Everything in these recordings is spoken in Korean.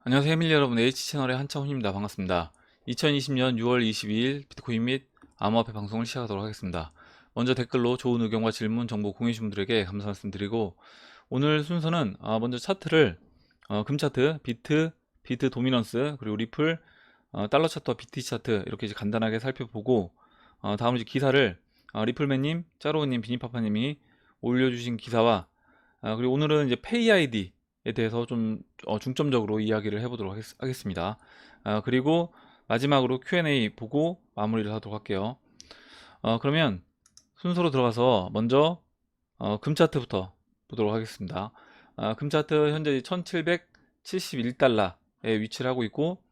안녕하세요 밀리 여러분, H채널의 한창훈입니다. 반갑습니다. 2020년 6월 22일 비트코인 및 암호화폐 방송을 시작하도록 하겠습니다. 먼저 댓글로 좋은 의견과 질문, 정보 공유해주신 분들에게 감사 말씀드리고, 오늘 순서는 먼저 차트를 금차트, 비트 도미넌스, 그리고 리플, 달러 차트와 BT 차트 이렇게 이제 간단하게 살펴보고, 다음으로 이제 기사를 리플맨님, 짜로우님, 비니파파님이 올려주신 기사와 그리고 오늘은 이제 페이 아이디에 대해서 좀 중점적으로 이야기를 해보도록 하겠습니다. 그리고 마지막으로 Q&A 보고 마무리를 하도록 할게요. 그러면 순서로 들어가서 먼저 금 차트부터 보도록 하겠습니다. 금 차트 현재 1771달러에 위치를 하고 있고,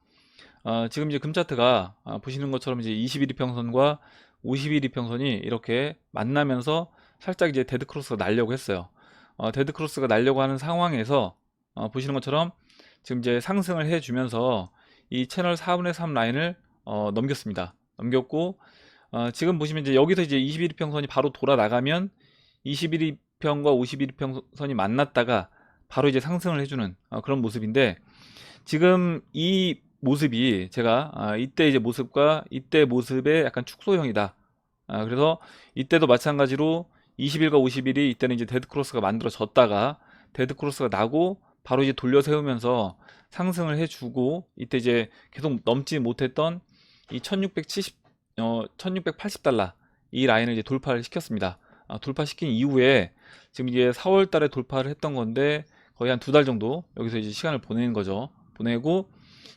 지금 이제 금 차트가 보시는 것처럼 이제 21일 평선과 51일 평선이 이렇게 만나면서 살짝 이제 데드 크로스가 날려고 했어요. 데드 크로스가 날려고 하는 상황에서 보시는 것처럼 지금 이제 상승을 해주면서 이 채널 4분의 3 라인을 넘겼습니다. 넘겼고, 지금 보시면 이제 여기서 이제 21일 평선이 바로 돌아 나가면 21일 평과 51일 평선이 만났다가 바로 이제 상승을 해주는 그런 모습인데, 지금 이 모습이 제가 이때 이제 모습과 이때 모습의 약간 축소형이다. 그래서 이때도 마찬가지로 20일과 50일이 이때는 이제 데드 크로스가 만들어졌다가 데드 크로스가 나고 바로 이제 돌려 세우면서 상승을 해주고, 이때 이제 계속 넘지 못했던 이 1680달러 이 라인을 이제 돌파를 시켰습니다. 돌파시킨 이후에 지금 이게 4월 달에 돌파를 했던 건데 거의 한 2달 정도 여기서 이제 시간을 보내는 거죠. 보내고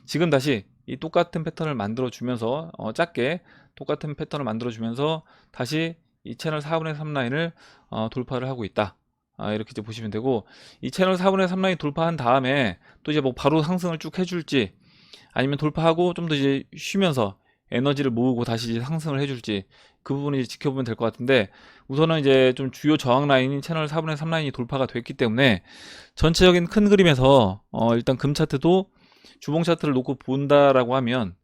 지금 다시 이 똑같은 패턴을 만들어 주면서 작게 똑같은 패턴을 만들어 주면서 다시 이 채널 4분의 3 라인을 돌파를 하고 있다. 이렇게 이제 보시면 되고, 이 채널 4분의 3 라인 돌파한 다음에 또 이제 뭐 바로 상승을 쭉 해줄지, 아니면 돌파하고 좀 더 이제 쉬면서 에너지를 모으고 다시 이제 상승을 해줄지, 그 부분을 이제 지켜보면 될 것 같은데, 우선은 이제 좀 주요 저항 라인인 채널 4분의 3 라인이 돌파가 됐기 때문에 전체적인 큰 그림에서 일단 금 차트도 주봉 차트를 놓고 본다라고 하면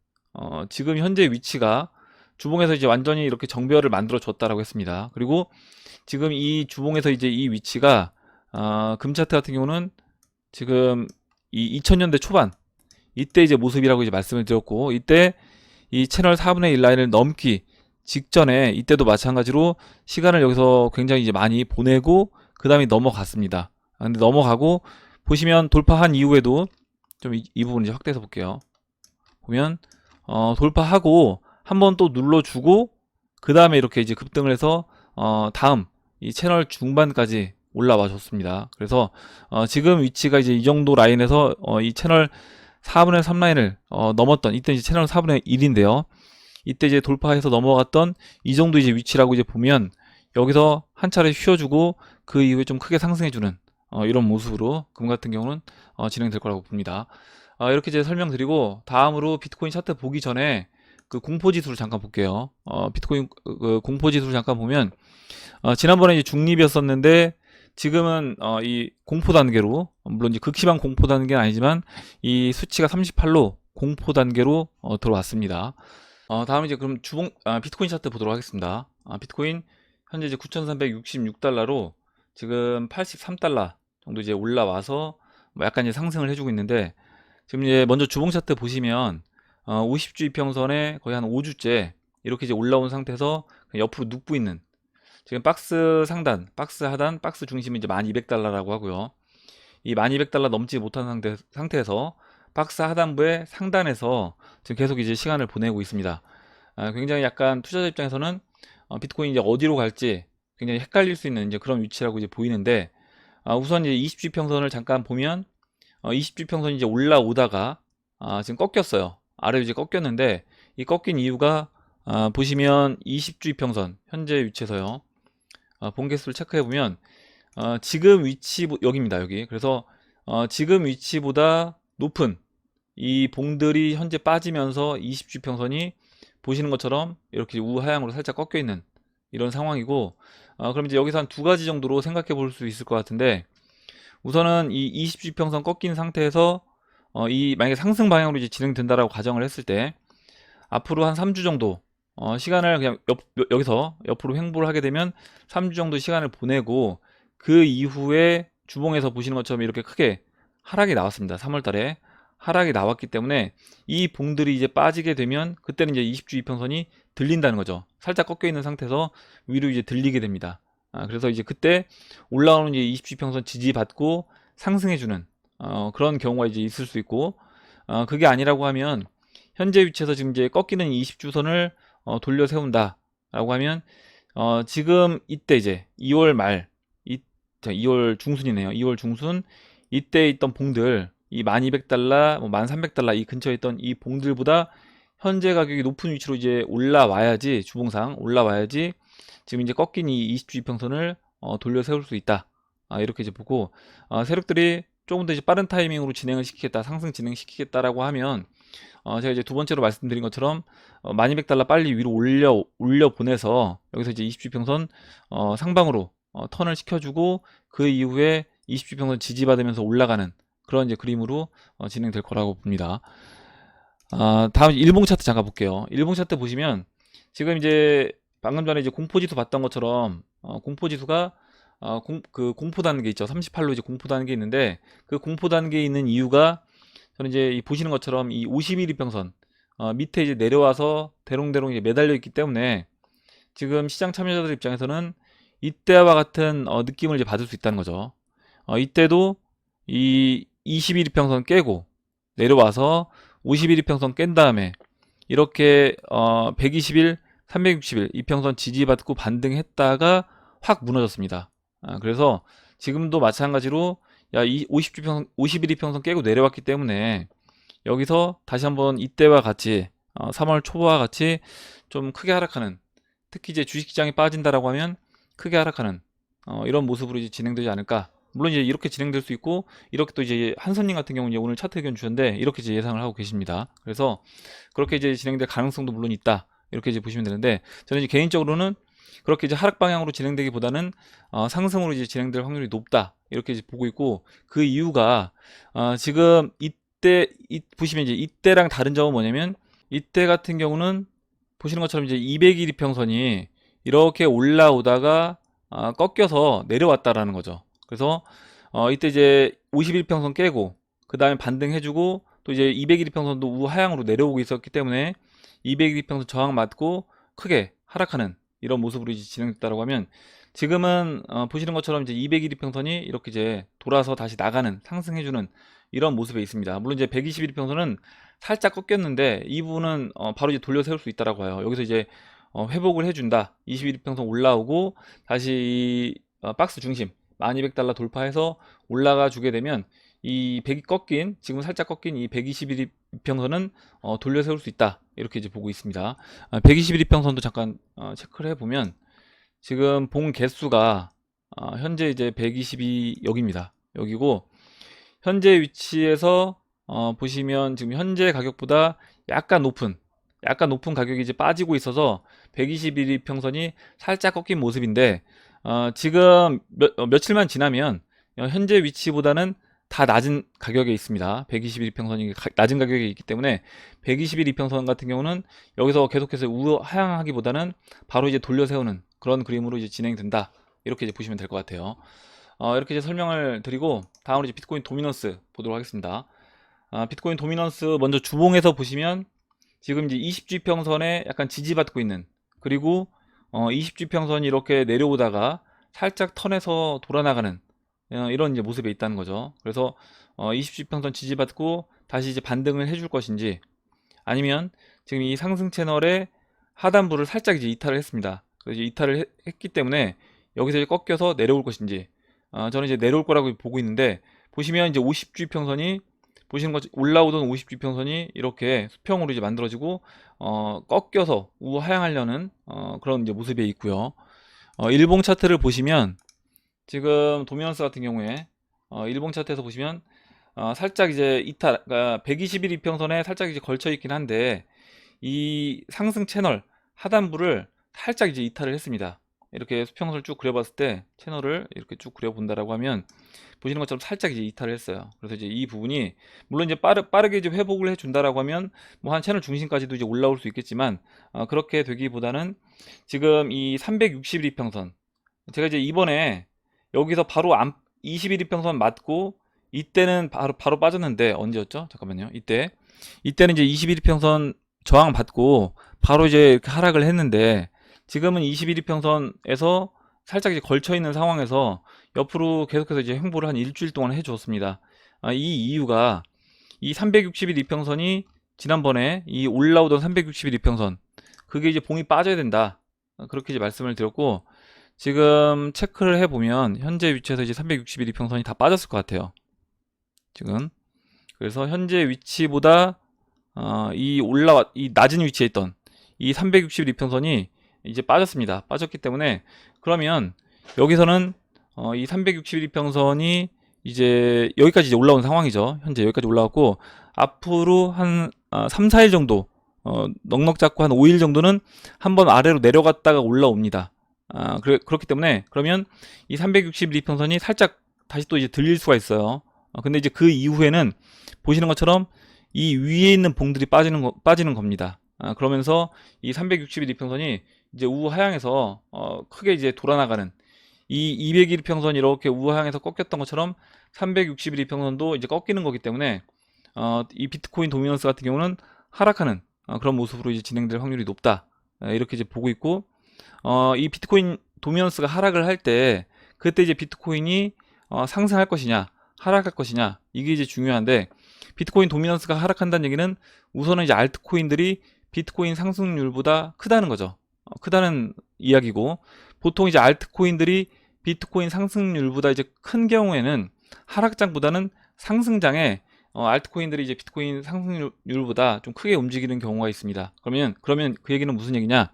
지금 현재 위치가 주봉에서 이제 완전히 이렇게 정배열을 만들어 줬다라고 했습니다. 그리고 지금 이 주봉에서 이제 이 위치가 금 차트 같은 경우는 지금 이 2000년대 초반 이때 이제 모습이라고 이제 말씀을 드렸고, 이때 이 채널 4분의 1 라인을 넘기 직전에 이때도 마찬가지로 시간을 여기서 굉장히 이제 많이 보내고 그 다음에 넘어갔습니다. 근데 넘어가고 보시면 돌파한 이후에도 좀 이 부분 이제 확대해서 볼게요. 보면 돌파하고 한번 또 눌러주고 그 다음에 이렇게 이제 급등을 해서 다음 이 채널 중반까지 올라와 줬습니다. 그래서 지금 위치가 이제 이 정도 라인에서 이 채널 4분의 3 라인을 넘었던, 이때 이제 채널 4분의 1인데요. 이때 이제 돌파해서 넘어갔던 이 정도 이제 위치라고 이제 보면 여기서 한 차례 쉬어주고 그 이후에 좀 크게 상승해주는 이런 모습으로 금 같은 경우는 진행될 거라고 봅니다. 이렇게 이제 설명드리고, 다음으로 비트코인 차트 보기 전에 그 공포지수를 잠깐 볼게요. 비트코인 그 공포지수를 잠깐 보면 지난번에 이제 중립이었었는데 지금은 이 공포 단계로, 물론 이제 극심한 공포 단계는 아니지만 이 수치가 38로 공포 단계로 들어왔습니다. 다음 이제 그럼 주봉 비트코인 차트 보도록 하겠습니다. 비트코인 현재 이제 9,366달러로 지금 83달러 정도 이제 올라와서 뭐 약간 이제 상승을 해주고 있는데, 지금 이제 먼저 주봉 차트 보시면 50주 이평선에 거의 한 5주째 이렇게 이제 올라온 상태에서 옆으로 눕고 있는, 지금 박스 상단, 박스 하단, 박스 중심이 이제 1200달러라고 하고요. 이 1200달러 넘지 못한 상태에서 박스 하단부의 상단에서 지금 계속 이제 시간을 보내고 있습니다. 굉장히 약간 투자자 입장에서는 비트코인이 이제 어디로 갈지 굉장히 헷갈릴 수 있는 이제 그런 위치라고 이제 보이는데, 우선 이제 20주 평선을 잠깐 보면 20주 평선이 이제 올라오다가 지금 꺾였어요. 아래로 이제 꺾였는데, 이 꺾인 이유가 보시면 20주 평선 현재 위치에서요. 본개수를 체크해 보면 지금 위치 여기입니다. 여기. 그래서 지금 위치보다 높은 이 봉들이 현재 빠지면서 20주 평선이 보시는 것처럼 이렇게 우하향으로 살짝 꺾여 있는 이런 상황이고, 그럼 이제 여기서 한 두 가지 정도로 생각해 볼 수 있을 것 같은데, 우선은 이 20주 평선 꺾인 상태에서 이 만약에 상승 방향으로 이제 진행된다라고 가정을 했을 때 앞으로 한 3주 정도 시간을 그냥 여기서 옆으로 횡보를 하게 되면 3주 정도 시간을 보내고, 그 이후에 주봉에서 보시는 것처럼 이렇게 크게 하락이 나왔습니다. 3월 달에 하락이 나왔기 때문에 이 봉들이 이제 빠지게 되면 그때는 이제 20주 이평선이 들린다는 거죠. 살짝 꺾여 있는 상태에서 위로 이제 들리게 됩니다. 그래서 이제 그때 올라오는 이제 20주 이평선 지지받고 상승해주는 그런 경우가 이제 있을 수 있고, 그게 아니라고 하면 현재 위치에서 지금 이제 꺾이는 20주선을 돌려 세운다라고 하면 지금 이때 이제 2월 말, 2월 중순이네요. 2월 중순 이때 있던 봉들, 이 1200달러, 뭐 1300달러 이 근처에 있던 이 봉들보다 현재 가격이 높은 위치로 이제 올라와야지, 주봉상 올라와야지 지금 이제 꺾인 이 20주 이평선을 돌려 세울 수 있다. 이렇게 이제 보고, 세력들이 조금 더 이제 빠른 타이밍으로 진행을 시키겠다, 상승 진행시키겠다라고 하면, 제가 이제 두 번째로 말씀드린 것처럼 1200달러 빨리 위로 올려 보내서 여기서 이제 20주 평선 상방으로 턴을 시켜주고, 그 이후에 20주 평선 지지받으면서 올라가는 그런 이제 그림으로 진행될 거라고 봅니다. 다음 일봉 차트 잠깐 볼게요. 일봉 차트 보시면 지금 이제 방금 전에 이제 공포지수 봤던 것처럼 공포지수가 그 공포 단계 있죠. 38로 이제 공포 단계 있는데, 그 공포 단계에 있는 이유가 저는 이제 보시는 것처럼 이 51 이평선 밑에 이제 내려와서 대롱대롱 이제 매달려 있기 때문에 지금 시장 참여자들 입장에서는 이때와 같은 느낌을 이제 받을 수 있다는 거죠. 이때도 이 21 이평선 깨고 내려와서 51 이평선 깬 다음에 이렇게 121, 361 이평선 지지받고 반등했다가 확 무너졌습니다. 그래서 지금도 마찬가지로 이 51 이평선 깨고 내려왔기 때문에 여기서 다시 한번 이때와 같이 3월 초와 같이 좀 크게 하락하는, 특히 이제 주식시장이 빠진다라고 하면 크게 하락하는 이런 모습으로 이제 진행되지 않을까. 물론 이제 이렇게 진행될 수 있고, 이렇게 또 이제 한선님 같은 경우는 이제 오늘 차트 의견 주셨는데 이렇게 이제 예상을 하고 계십니다. 그래서 그렇게 이제 진행될 가능성도 물론 있다, 이렇게 이제 보시면 되는데, 저는 이제 개인적으로는 그렇게 이제 하락 방향으로 진행되기보다는 상승으로 이제 진행될 확률이 높다, 이렇게 이제 보고 있고, 그 이유가 지금 이때 보시면 이제 이때랑 다른 점은 뭐냐면, 이때 같은 경우는 보시는 것처럼 이제 200일 이평선이 이렇게 올라오다가 꺾여서 내려왔다라는 거죠. 그래서 이때 이제 51평선 깨고 그 다음에 반등해주고, 또 이제 201평선도 우하향으로 내려오고 있었기 때문에 201평선 저항 맞고 크게 하락하는 이런 모습으로 이제 진행됐다고 하면, 지금은 보시는 것처럼 이제 201평선이 이렇게 이제 돌아서 다시 나가는, 상승해주는 이런 모습에 있습니다. 물론 이제 121평선은 살짝 꺾였는데 이 부분은 바로 이제 돌려 세울 수 있다라고 해요. 여기서 이제 회복을 해준다. 21평선 올라오고 다시 이 박스 중심 1200달러 돌파해서 올라가 주게 되면 이 100이 꺾인, 지금 살짝 꺾인 이 121평선은 돌려 세울 수 있다, 이렇게 이제 보고 있습니다. 121평선도 잠깐 체크를 해보면 지금 봉 개수가 현재 이제 122 여기입니다. 여기고, 현재 위치에서 보시면 지금 현재 가격보다 약간 높은 가격이 이제 빠지고 있어서 121평선이 살짝 꺾인 모습인데, 지금 며칠만 지나면 현재 위치보다는 다 낮은 가격에 있습니다. 121평선이 낮은 가격에 있기 때문에 121평선 같은 경우는 여기서 계속해서 우하향하기보다는 바로 이제 돌려 세우는 그런 그림으로 이제 진행된다, 이렇게 이제 보시면 될 것 같아요. 이렇게 이제 설명을 드리고, 다음으로 이제 비트코인 도미넌스 보도록 하겠습니다. 비트코인 도미넌스 먼저 주봉에서 보시면 지금 이제 20주평선에 약간 지지받고 있는, 그리고 20주평선이 이렇게 내려오다가 살짝 턴에서 돌아나가는 이런 이제 모습에 있다는 거죠. 그래서 20주평선 지지받고 다시 이제 반등을 해줄 것인지, 아니면 지금 이 상승 채널의 하단부를 살짝 이제 이탈을 했습니다. 그래서 이제 이탈을 했기 때문에 여기서 이제 꺾여서 내려올 것인지, 저는 이제 내려올 거라고 보고 있는데, 보시면 이제 50주평선이 보시는 것, 올라오던 50주평선이 이렇게 수평으로 이제 만들어지고 꺾여서 우하향하려는 그런 이제 모습에 있고요. 일봉 차트를 보시면 지금 도미넌스 같은 경우에 일봉 차트에서 보시면 살짝 이제 이탈, 그러니까 121 이평선에 살짝 이제 걸쳐 있긴 한데, 이 상승 채널 하단부를 살짝 이제 이탈을 했습니다. 이렇게 수평선을 쭉 그려봤을 때 채널을 이렇게 쭉 그려본다라고 하면 보시는 것처럼 살짝 이제 이탈을 했어요. 그래서 이제 이 부분이 물론 이제 빠르게 이제 회복을 해준다라고 하면 뭐 한 채널 중심까지도 이제 올라올 수 있겠지만, 그렇게 되기보다는 지금 이 361이평선, 제가 이제 이번에 여기서 바로 21이평선 맞고 이때는 바로 빠졌는데 언제였죠? 잠깐만요. 이때는 이제 21이평선 저항 받고 바로 이제 이렇게 하락을 했는데, 지금은 21이평선에서 살짝 이제 걸쳐 있는 상황에서 옆으로 계속해서 이제 횡보를 한 일주일 동안 해 주었습니다. 이 이유가 이 361 이평선이 지난번에 이 올라오던 361 이평선, 그게 이제 봉이 빠져야 된다, 그렇게 이제 말씀을 드렸고, 지금 체크를 해보면 현재 위치에서 이제 361 이평선이 다 빠졌을 것 같아요, 지금. 그래서 현재 위치보다 이 낮은 위치에 있던 이 361 이평선이 이제 빠졌습니다. 빠졌기 때문에, 그러면 여기서는 이 361 이평선이 이제 여기까지 이제 올라온 상황이죠. 현재 여기까지 올라왔고, 앞으로 한 3, 4일 정도, 넉넉 잡고 한 5일 정도는 한번 아래로 내려갔다가 올라옵니다. 그렇기 때문에, 그러면 이 361 이평선이 살짝 다시 또 이제 들릴 수가 있어요. 근데 이제 그 이후에는 보시는 것처럼 이 위에 있는 봉들이 빠지는 겁니다. 그러면서 이 361 이평선이 이제 우하향에서 크게 이제 돌아나가는, 이 200일 이평선이 이렇게 우하향에서 꺾였던 것처럼 361 이평선도 이제 꺾이는 거기 때문에, 이 비트코인 도미넌스 같은 경우는 하락하는 그런 모습으로 이제 진행될 확률이 높다, 이렇게 이제 보고 있고, 이 비트코인 도미넌스가 하락을 할 때, 그때 이제 비트코인이 상승할 것이냐 하락할 것이냐, 이게 이제 중요한데, 비트코인 도미넌스가 하락한다는 얘기는 우선은 이제 알트코인들이 비트코인 상승률보다 크다는 거죠. 크다는 이야기고, 보통 이제 알트코인들이 비트코인 상승률보다 이제 큰 경우에는 하락장보다는 상승장에 알트코인들이 이제 비트코인 상승률보다 좀 크게 움직이는 경우가 있습니다. 그러면 그 얘기는 무슨 얘기냐?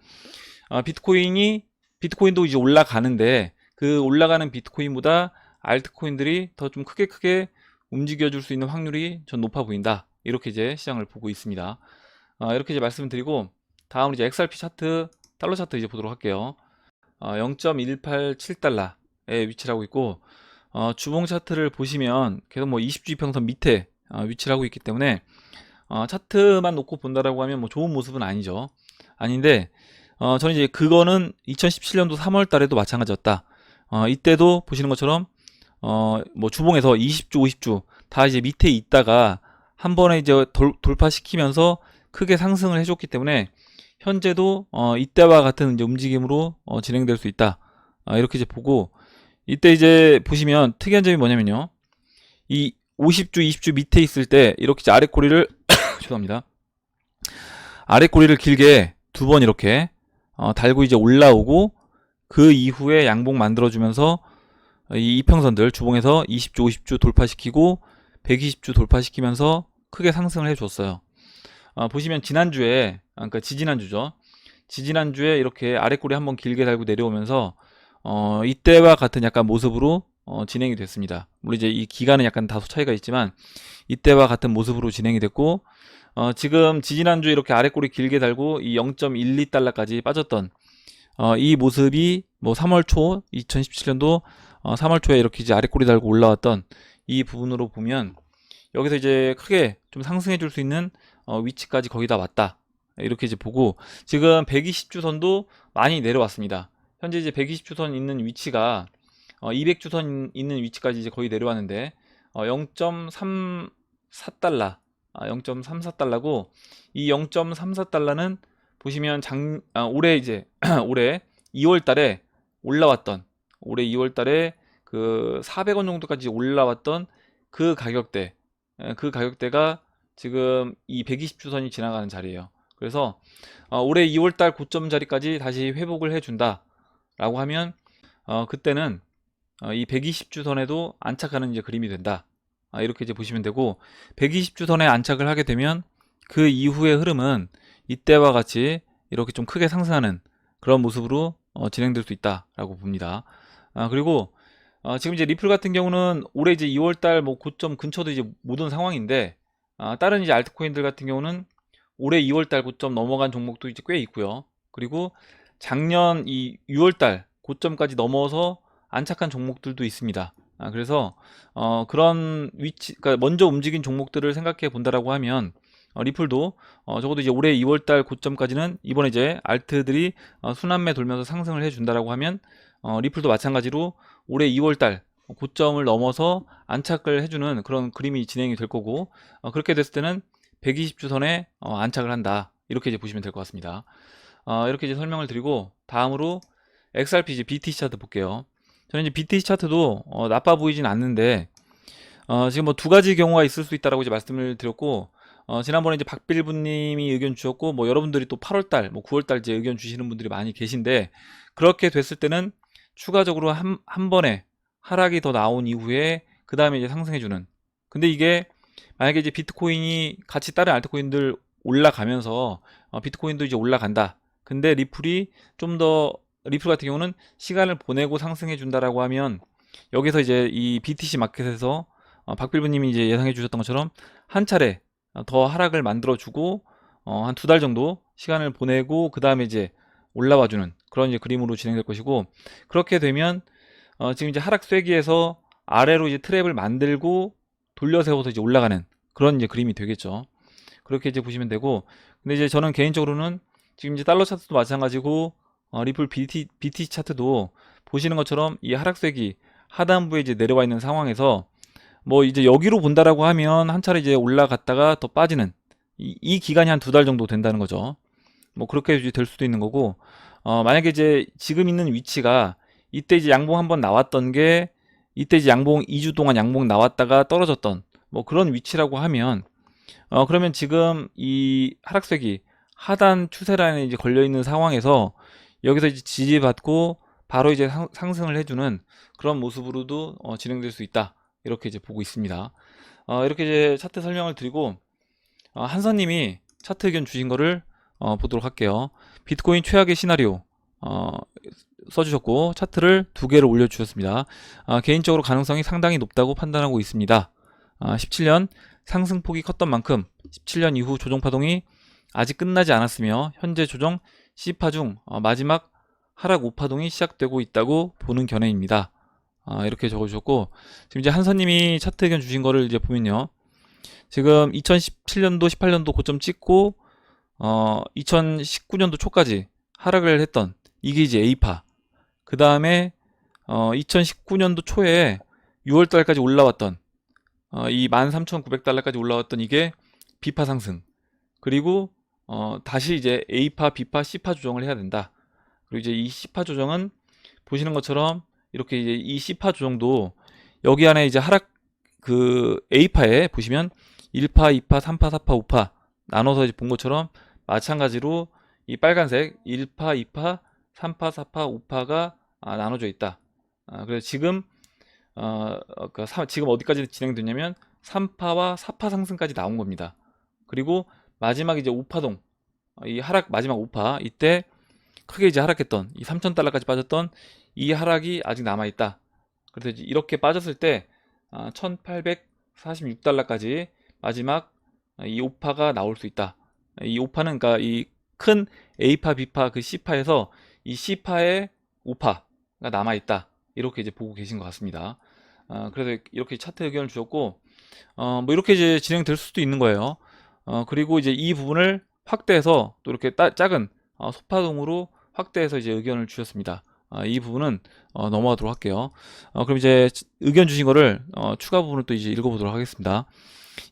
비트코인도 이제 올라가는데, 그 올라가는 비트코인보다 알트코인들이 더 좀 크게 움직여 줄 수 있는 확률이 전 높아 보인다, 이렇게 이제 시장을 보고 있습니다. 이렇게 이제 말씀드리고, 다음으로 이제 XRP 차트, 달러 차트 이제 보도록 할게요. 0.187달러에 위치를 하고 있고, 주봉 차트를 보시면 계속 뭐 20주 이평선 밑에 위치를 하고 있기 때문에, 차트만 놓고 본다라고 하면 뭐 좋은 모습은 아니죠. 아닌데, 저는 이제 그거는 2017년도 3월 달에도 마찬가지였다. 이때도 보시는 것처럼 뭐 주봉에서 20주, 50주 다 이제 밑에 있다가 한 번에 이제 돌파시키면서 크게 상승을 해줬기 때문에, 현재도 이때와 같은 이제 움직임으로 진행될 수 있다, 이렇게 이제 보고, 이때 이제 보시면 특이한 점이 뭐냐면요, 이 50주, 20주 밑에 있을 때 이렇게 이제 아래 꼬리를 죄송합니다. 아래 꼬리를 길게 두 번 이렇게 달고 이제 올라오고, 그 이후에 양봉 만들어주면서 이 이평선들 주봉에서 20주, 50주 돌파시키고 120주 돌파시키면서 크게 상승을 해줬어요. 보시면 지난주에, 그러니까 지지난주죠. 지지난주에 이렇게 아래 꼬리 한번 길게 달고 내려오면서 이때와 같은 약간 모습으로 진행이 됐습니다. 물론 이제 이 기간은 약간 다소 차이가 있지만 이때와 같은 모습으로 진행이 됐고, 지금 지지난주에 이렇게 아래 꼬리 길게 달고 이 0.12달러까지 빠졌던 이 모습이 뭐 3월 초 2017년도 3월 초에 이렇게 이제 아래 꼬리 달고 올라왔던 이 부분으로 보면, 여기서 이제 크게 좀 상승해 줄 수 있는 위치까지 거의 다 왔다, 이렇게 이제 보고, 지금 120주선도 많이 내려왔습니다. 현재 이제 120주선 있는 위치가 200주선 있는 위치까지 이제 거의 내려왔는데, 0.34달러 0.34달러고, 이 0.34달러는 보시면 올해 이제 올해 2월 달에 올라왔던, 올해 2월 달에 그 400원 정도까지 올라왔던 그 가격대가 지금 이 120주선이 지나가는 자리예요. 그래서 올해 2월 달 고점 자리까지 다시 회복을 해준다 라고 하면, 그때는 이 120주선에도 안착하는 이제 그림이 된다, 이렇게 이제 보시면 되고, 120주선에 안착을 하게 되면 그 이후의 흐름은 이때와 같이 이렇게 좀 크게 상승하는 그런 모습으로 진행될 수 있다라고 봅니다. 그리고 지금 이제 리플 같은 경우는 올해 이제 2월달 뭐 고점 근처도 이제 못 온 상황인데, 다른 이제 알트코인들 같은 경우는 올해 2월달 고점 넘어간 종목도 이제 꽤 있고요. 그리고 작년 이 6월달 고점까지 넘어서 안착한 종목들도 있습니다. 그래서 그런 위치, 그러니까 먼저 움직인 종목들을 생각해 본다라고 하면, 리플도 적어도 이제 올해 2월달 고점까지는 이번에 이제 알트들이 순환매 돌면서 상승을 해준다라고 하면, 리플도 마찬가지로 올해 2월달 고점을 넘어서 안착을 해주는 그런 그림이 진행이 될 거고, 그렇게 됐을 때는 120주 선에 안착을 한다, 이렇게 이제 보시면 될 것 같습니다. 이렇게 이제 설명을 드리고, 다음으로 XRP 이제 BTC 차트 볼게요. 저는 이제 BTC 차트도 나빠 보이진 않는데, 지금 뭐 두 가지 경우가 있을 수 있다라고 이제 말씀을 드렸고, 지난번에 이제 박빌부님이 의견 주셨고, 뭐 여러분들이 또 8월달, 뭐 9월달 이제 의견 주시는 분들이 많이 계신데, 그렇게 됐을 때는 추가적으로 한 번에 하락이 더 나온 이후에 그 다음에 이제 상승해주는. 근데 이게 만약에 이제 비트코인이 같이 다른 알트코인들 올라가면서 비트코인도 이제 올라간다. 근데 리플이 좀 더, 리플 같은 경우는 시간을 보내고 상승해 준다라고 하면, 여기서 이제 이 BTC 마켓에서 박빌부님이 이제 예상해 주셨던 것처럼 한 차례 더 하락을 만들어 주고, 한 두 달 정도 시간을 보내고 그 다음에 이제 올라와 주는 그런 이제 그림으로 진행될 것이고, 그렇게 되면 지금 이제 하락 쐐기에서 아래로 이제 트랩을 만들고 돌려 세워서 이제 올라가는 그런 이제 그림이 되겠죠. 그렇게 이제 보시면 되고, 근데 이제 저는 개인적으로는 지금 이제 달러 차트도 마찬가지고, 리플 BTC 차트도 보시는 것처럼 이 하락 쐐기 하단부에 이제 내려와 있는 상황에서, 뭐 이제 여기로 본다라고 하면 한 차례 이제 올라갔다가 더 빠지는 이 기간이 한 두 달 정도 된다는 거죠. 뭐 그렇게 이제 될 수도 있는 거고, 만약에 이제 지금 있는 위치가 이때 이제 양봉 한번 나왔던 게, 이때 이제 양봉 2주 동안 양봉 나왔다가 떨어졌던 뭐 그런 위치라고 하면, 그러면 지금 이 하락세기 하단 추세 라인에 이제 걸려 있는 상황에서 여기서 이제 지지받고 바로 이제 상승을 해주는 그런 모습으로도 진행될 수 있다, 이렇게 이제 보고 있습니다. 이렇게 이제 차트 설명을 드리고, 한선님이 차트 의견 주신 거를 보도록 할게요. 비트코인 최악의 시나리오 써주셨고, 차트를 두 개를 올려주셨습니다. 개인적으로 가능성이 상당히 높다고 판단하고 있습니다. 17년 상승폭이 컸던 만큼 17년 이후 조정 파동이 아직 끝나지 않았으며 현재 조정 C파 중 마지막 하락 5파동이 시작되고 있다고 보는 견해입니다. 이렇게 적어주셨고, 지금 이제 한선님이 차트 의견 주신 거를 이제 보면요, 지금 2017년도 18년도 고점 찍고 2019년도 초까지 하락을 했던 이게 이제 A파, 그 다음에 2019년도 초에 6월달까지 올라왔던 이 13,900달러까지 올라왔던 이게 B파 상승, 그리고 다시 이제 A파, B파, C파 조정을 해야 된다. 그리고 이제 이 C파 조정은 보시는 것처럼 이렇게 이제 이 C파 조정도 여기 안에 이제 하락, 그 A파에 보시면 1파, 2파, 3파, 4파, 5파 나눠서 이제 본 것처럼 마찬가지로 이 빨간색 1파, 2파, 3파, 4파, 5파가 나눠져 있다. 그래서 지금 지금 어디까지 진행됐냐면 3파와 4파 상승까지 나온 겁니다. 그리고 마지막 이제 5파동, 이 하락 마지막 5파, 이때 크게 이제 하락했던 이 3,000달러까지 빠졌던 이 하락이 아직 남아 있다. 그래서 이제 이렇게 빠졌을 때 1,846달러까지 마지막 이 5파가 나올 수 있다. 이 5파는 그러니까 이 큰 A파, B파, 그 C파에서 이 C파의 5파가 남아 있다. 이렇게 이제 보고 계신 것 같습니다. 그래서 이렇게 차트 의견을 주셨고, 뭐 이렇게 이제 진행될 수도 있는 거예요. 그리고 이제 이 부분을 확대해서 또 이렇게 작은 소파동으로 확대해서 이제 의견을 주셨습니다. 이 부분은 넘어가도록 할게요. 그럼 이제 의견 주신 거를 추가 부분을 또 이제 읽어보도록 하겠습니다.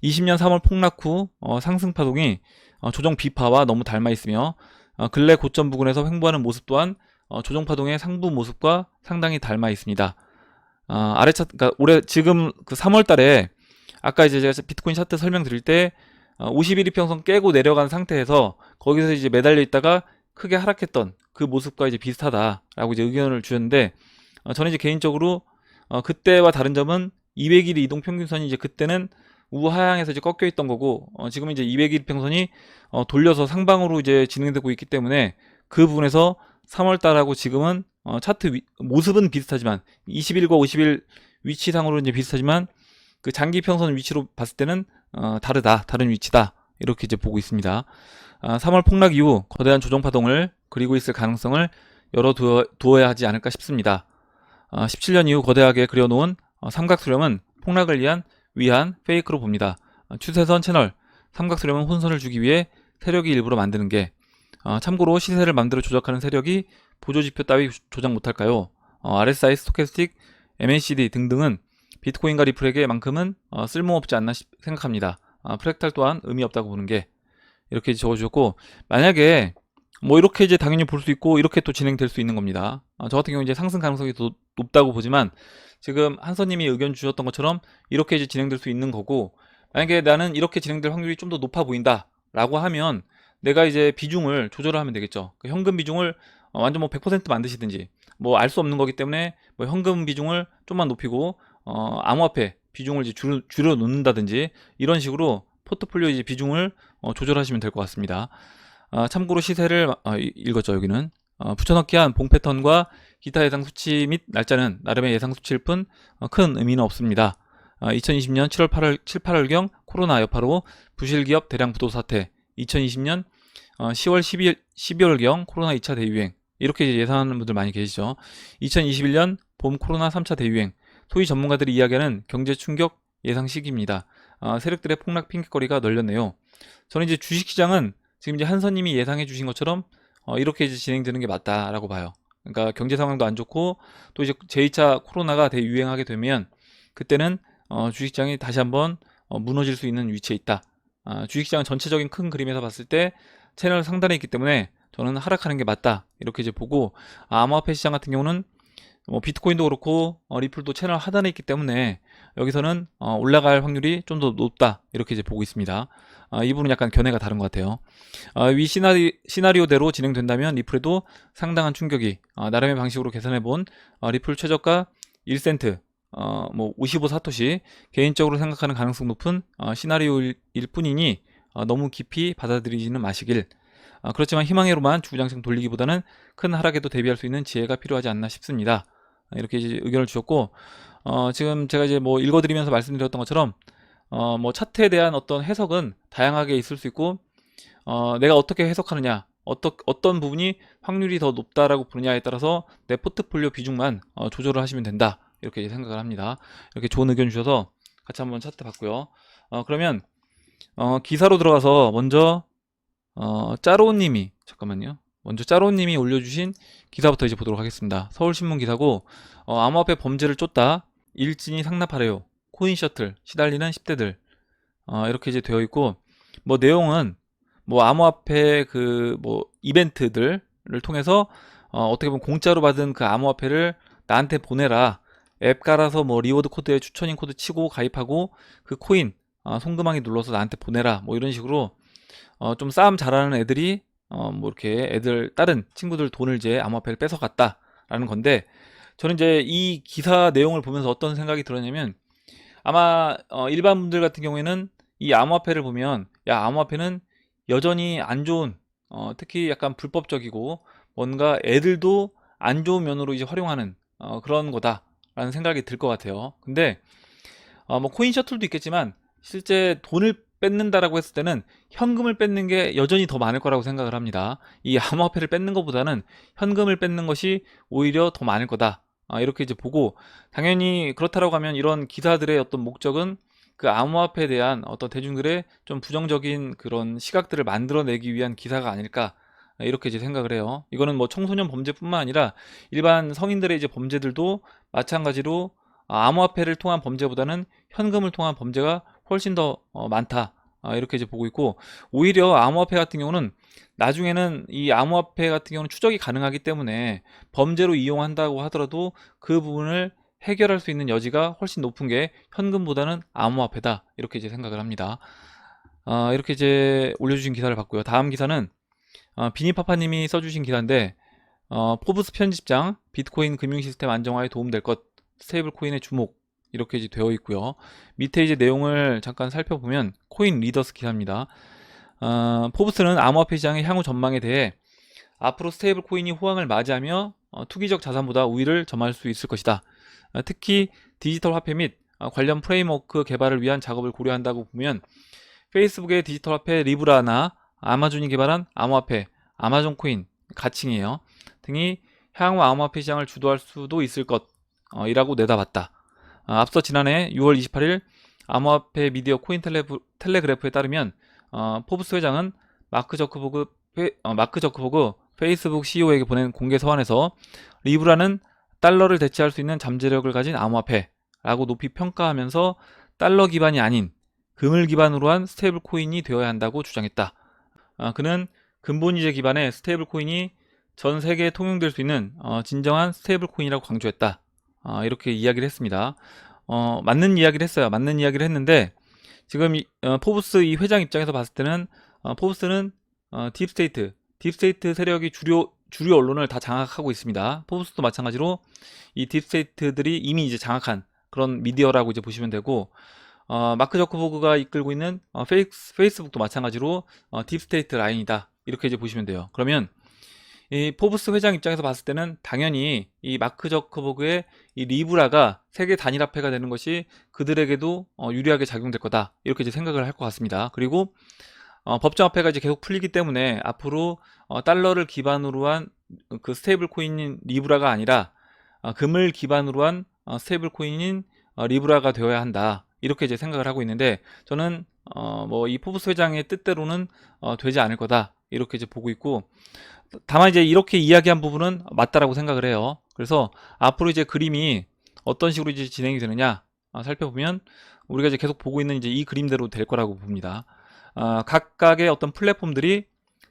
20년 3월 폭락 후 상승 파동이 조정 비파와 너무 닮아 있으며 근래 고점 부근에서 횡보하는 모습 또한 조정 파동의 상부 모습과 상당히 닮아 있습니다. 아래 차트, 그러니까 올해 지금 그 3월 달에 아까 이제 제가 비트코인 차트 설명드릴 때 51 이평선 깨고 내려간 상태에서 거기서 이제 매달려 있다가 크게 하락했던 그 모습과 이제 비슷하다라고 이제 의견을 주셨는데, 저는 이제 개인적으로 그때와 다른 점은 200일 이동 평균선이 이제 그때는 우하향에서 이제 꺾여 있던 거고, 지금은 이제 200일 평선이 돌려서 상방으로 이제 진행되고 있기 때문에 그 부분에서 3월 달하고 지금은 차트 모습은 비슷하지만 20일과 50일 위치상으로 이제 비슷하지만 그 장기 평선 위치로 봤을 때는 다른 위치다, 이렇게 이제 보고 있습니다. 3월 폭락 이후 거대한 조정 파동을 그리고 있을 가능성을 열어두어야 하지 않을까 싶습니다. 17년 이후 거대하게 그려놓은 삼각수렴은 폭락을 위한 페이크로 봅니다. 추세선 채널 삼각수렴은 혼선을 주기 위해 세력이 일부러 만드는 게, 참고로 시세를 맘대로 조작하는 세력이 보조지표 따위 조작 못할까요? RSI, 스토캐스틱, MACD 등등은 비트코인과 리플에게만큼은 쓸모없지 않나 생각합니다. 프랙탈 또한 의미 없다고 보는 게 이렇게 적어주셨고, 만약에 뭐 이렇게 이제 당연히 볼 수 있고 이렇게 또 진행될 수 있는 겁니다. 저 같은 경우 이제 상승 가능성이 더 높다고 보지만 지금 한서님이 의견 주셨던 것처럼 이렇게 이제 진행될 수 있는 거고, 만약에 나는 이렇게 진행될 확률이 좀 더 높아 보인다 라고 하면 내가 이제 비중을 조절을 하면 되겠죠. 그 현금 비중을 완전 뭐 100% 만드시든지, 뭐 알 수 없는 거기 때문에 뭐 현금 비중을 좀만 높이고 암호화폐 비중을 이제 줄여 놓는다든지 이런 식으로 포트폴리오 이제 비중을 조절하시면 될 것 같습니다. 참고로 시세를 읽었죠. 여기는 붙여넣기 한 봉 패턴과 기타 예상 수치 및 날짜는 나름의 예상 수치일 뿐 큰 의미는 없습니다. 2020년 7월 8월경 코로나 여파로 부실기업 대량 부도 사태, 2020년 10월 12월경 코로나 2차 대유행, 이렇게 이제 예상하는 분들 많이 계시죠. 2021년 봄 코로나 3차 대유행, 소위 전문가들이 이야기하는 경제 충격 예상 시기입니다. 세력들의 폭락 핑계거리가 널렸네요. 저는 이제 주식시장은 지금 이제 한선님이 예상해 주신 것처럼 이렇게 이제 진행되는 게 맞다라고 봐요. 그러니까 경제 상황도 안 좋고 또 이제 제2차 코로나가 대유행하게 되면 그때는 주식시장이 다시 한번 무너질 수 있는 위치에 있다. 주식시장 전체적인 큰 그림에서 봤을 때 채널 상단에 있기 때문에 저는 하락하는 게 맞다 이렇게 이제 보고, 암호화폐 시장 같은 경우는 비트코인도 그렇고 리플도 채널 하단에 있기 때문에 여기서는 올라갈 확률이 좀 더 높다 이렇게 이제 보고 있습니다. 이 부분은 약간 견해가 다른 것 같아요. 위 시나리오대로 진행된다면 리플에도 상당한 충격이, 나름의 방식으로 계산해 본 리플 최저가 1센트, 뭐 55사토시, 개인적으로 생각하는 가능성 높은 시나리오일 뿐이니 너무 깊이 받아들이지는 마시길. 그렇지만 희망회로만 주구장창 돌리기보다는 큰 하락에도 대비할 수 있는 지혜가 필요하지 않나 싶습니다. 이렇게 이제 의견을 주셨고, 지금 제가 이제 뭐 읽어드리면서 말씀드렸던 것처럼 뭐 차트에 대한 어떤 해석은 다양하게 있을 수 있고, 내가 어떻게 해석하느냐, 어떤 부분이 확률이 더 높다라고 보느냐에 따라서 내 포트폴리오 비중만 조절을 하시면 된다 이렇게 생각을 합니다. 이렇게 좋은 의견 주셔서 같이 한번 차트 봤고요. 그러면 기사로 들어가서 먼저 짜로님이, 잠깐만요. 먼저 짜로님이 올려주신 기사부터 이제 보도록 하겠습니다. 서울신문 기사고, 암호화폐 범죄를 쫓다 일진이 상납하래요. 코인 셔틀 시달리는 10대들, 이렇게 이제 되어 있고, 뭐 내용은 뭐 암호화폐 그 뭐 이벤트들을 통해서 어떻게 보면 공짜로 받은 그 암호화폐를 나한테 보내라, 앱 깔아서 뭐 리워드 코드에 추천인 코드 치고 가입하고 그 코인 손금하기 눌러서 나한테 보내라, 뭐 이런 식으로 좀 싸움 잘하는 애들이 뭐 이렇게 애들 다른 친구들 돈을 이제 암호화폐를 뺏어갔다라는 건데, 저는 이제 이 기사 내용을 보면서 어떤 생각이 들었냐면, 아마 일반 분들 같은 경우에는 이 암호화폐를 보면, 야, 암호화폐는 여전히 안 좋은, 특히 약간 불법적이고 뭔가 애들도 안 좋은 면으로 이제 활용하는 그런 거다라는 생각이 들 것 같아요. 근데 뭐 코인 셔틀도 있겠지만 실제 돈을 뺏는다라고 했을 때는 현금을 뺏는 게 여전히 더 많을 거라고 생각을 합니다. 이 암호화폐를 뺏는 것보다는 현금을 뺏는 것이 오히려 더 많을 거다, 이렇게 이제 보고, 당연히 그렇다라고 하면 이런 기사들의 어떤 목적은 그 암호화폐에 대한 어떤 대중들의 좀 부정적인 그런 시각들을 만들어내기 위한 기사가 아닐까, 이렇게 이제 생각을 해요. 이거는 뭐 청소년 범죄뿐만 아니라 일반 성인들의 이제 범죄들도 마찬가지로 암호화폐를 통한 범죄보다는 현금을 통한 범죄가 훨씬 더 많다, 이렇게 이제 보고 있고, 오히려 암호화폐 같은 경우는 나중에는 이 암호화폐 같은 경우는 추적이 가능하기 때문에 범죄로 이용한다고 하더라도 그 부분을 해결할 수 있는 여지가 훨씬 높은 게 현금보다는 암호화폐다, 이렇게 이제 생각을 합니다. 이렇게 이제 올려주신 기사를 봤고요. 다음 기사는 비니파파님이 써주신 기사인데, 포브스 편집장 비트코인 금융 시스템 안정화에 도움될 것, 스테이블 코인의 주목, 이렇게 이제 되어 있고요. 밑에 이제 내용을 잠깐 살펴보면 코인 리더스 기사입니다. 포브스는 암호화폐 시장의 향후 전망에 대해 앞으로 스테이블 코인이 호황을 맞이하며 투기적 자산보다 우위를 점할 수 있을 것이다. 특히 디지털 화폐 및 관련 프레임워크 개발을 위한 작업을 고려한다고 보면 페이스북의 디지털 화폐 리브라나 아마존이 개발한 암호화폐 아마존 코인 가칭이에요 등이 향후 암호화폐 시장을 주도할 수도 있을 것이라고 내다봤다. 앞서 지난해 6월 28일 암호화폐 미디어 코인 텔레그래프에 따르면 포브스 회장은 마크 저크버그 페이스북 CEO에게 보낸 공개 서한에서 리브라는 달러를 대체할 수 있는 잠재력을 가진 암호화폐라고 높이 평가하면서 달러 기반이 아닌 금을 기반으로 한 스테이블 코인이 되어야 한다고 주장했다. 그는 근본이제 기반의 스테이블 코인이 전 세계에 통용될 수 있는 진정한 스테이블 코인이라고 강조했다. 이렇게 이야기를 했습니다. 맞는 이야기를 했어요. 맞는 이야기를 했는데 지금 포브스 이 회장 입장에서 봤을 때는 포브스는 딥스테이트 세력이 주류 언론을 다 장악하고 있습니다. 포브스도 마찬가지로 이 딥스테이트들이 이미 이제 장악한 그런 미디어라고 이제 보시면 되고, 마크 저커버그가 이끌고 있는 페이스북도 마찬가지로 딥스테이트 라인이다, 이렇게 이제 보시면 돼요. 그러면 이 포브스 회장 입장에서 봤을 때는 당연히 이 마크 저커버그의 이 리브라가 세계 단일화폐가 되는 것이 그들에게도 유리하게 작용될 거다, 이렇게 이제 생각을 할 것 같습니다. 그리고 법정화폐가 이제 계속 풀리기 때문에 앞으로 달러를 기반으로 한 그 스테이블 코인인 리브라가 아니라 금을 기반으로 한 스테이블 코인인 리브라가 되어야 한다, 이렇게 이제 생각을 하고 있는데, 저는 뭐 이 포브스 회장의 뜻대로는 되지 않을 거다, 이렇게 이제 보고 있고, 다만 이제 이렇게 이야기한 부분은 맞다라고 생각을 해요. 그래서 앞으로 이제 그림이 어떤 식으로 이제 진행이 되느냐 살펴보면 우리가 이제 계속 보고 있는 이제 이 그림대로 될 거라고 봅니다. 각각의 어떤 플랫폼들이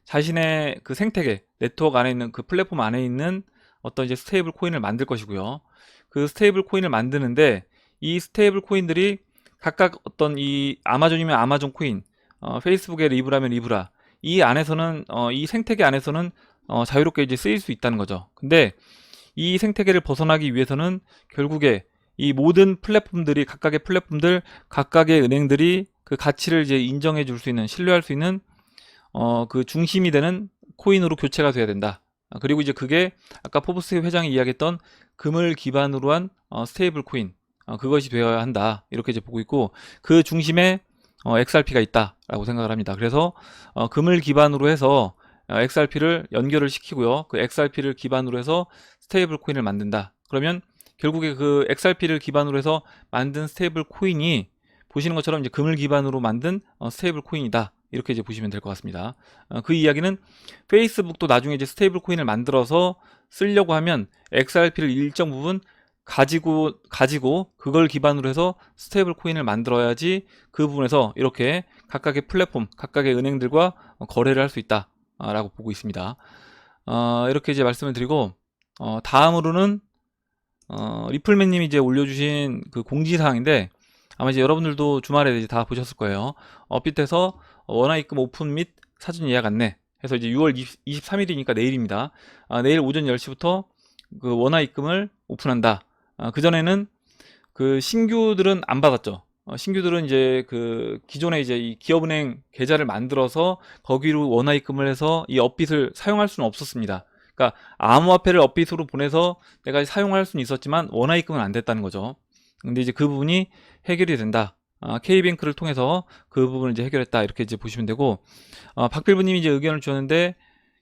자신의 그 생태계 네트워크 안에 있는 그 플랫폼 안에 있는 어떤 이제 스테이블 코인을 만들 것이고요. 그 스테이블 코인을 만드는데 이 스테이블 코인들이 각각 어떤 이 아마존이면 아마존 코인, 페이스북의 리브라면 리브라, 이 안에서는 이 생태계 안에서는 자유롭게 이제 쓰일 수 있다는 거죠. 근데 이 생태계를 벗어나기 위해서는 결국에 이 모든 플랫폼들이 각각의 은행들이 그 가치를 이제 인정해 줄 수 있는, 신뢰할 수 있는 그 중심이 되는 코인으로 교체가 돼야 된다. 그리고 이제 그게 아까 포브스 회장이 이야기했던 금을 기반으로 한 스테이블 코인, 그것이 되어야 한다, 이렇게 이제 보고 있고, 그 중심에 XRP가 있다라고 생각을 합니다. 그래서 금을 기반으로 해서 XRP를 연결을 시키고요. 그 XRP를 기반으로 해서 스테이블 코인을 만든다. 그러면 결국에 그 XRP를 기반으로 해서 만든 스테이블 코인이 보시는 것처럼 이제 금을 기반으로 만든 스테이블 코인이다, 이렇게 이제 보시면 될 것 같습니다. 그 이야기는 페이스북도 나중에 이제 스테이블 코인을 만들어서 쓰려고 하면 XRP를 일정 부분 가지고 그걸 기반으로 해서 스테이블 코인을 만들어야지 그 부분에서 이렇게 각각의 플랫폼, 각각의 은행들과 거래를 할 수 있다 라고 보고 있습니다. 이렇게 이제 말씀을 드리고, 다음으로는 리플맨님이 이제 올려주신 그 공지사항인데, 아마 이제 여러분들도 주말에 이제 다 보셨을 거예요. 업비트에서 원화입금 오픈 및 사전 예약 안내 해서 이제 6월 23일이니까 내일입니다. 내일 오전 10시부터 그 원화입금을 오픈한다. 그전에는 그 신규들은 안 받았죠. 신규들은 이제 그 기존에 이제 이 기업은행 계좌를 만들어서 거기로 원화입금을 해서 이 업빗을 사용할 수는 없었습니다. 그러니까 암호화폐를 업빗으로 보내서 내가 사용할 수는 있었지만 원화입금은 안 됐다는 거죠. 근데 이제 그 부분이 해결이 된다. K뱅크를 통해서 그 부분을 이제 해결했다, 이렇게 이제 보시면 되고, 박필부님이 이제 의견을 주셨는데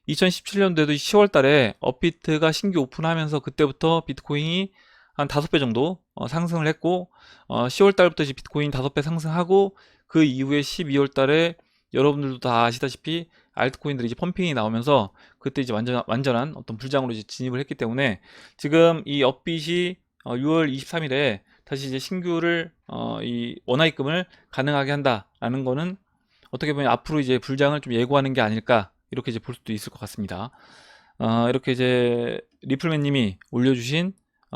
2017년도에도 10월 달에 업비트가 신규 오픈하면서 그때부터 비트코인이 한 5배 정도 상승을 했고, 10월 달부터 이제 비트코인 5배 상승하고, 그 이후에 12월 달에 여러분들도 다 아시다시피 알트코인들이 이제 펌핑이 나오면서 그때 이제 완전한 어떤 불장으로 이제 진입을 했기 때문에 지금 이 업빗이 6월 23일에 다시 이제 신규를 이 원화입금을 가능하게 한다라는 거는 어떻게 보면 앞으로 이제 불장을 좀 예고하는 게 아닐까, 이렇게 이제 볼 수도 있을 것 같습니다. 이렇게 이제 리플맨님이 올려주신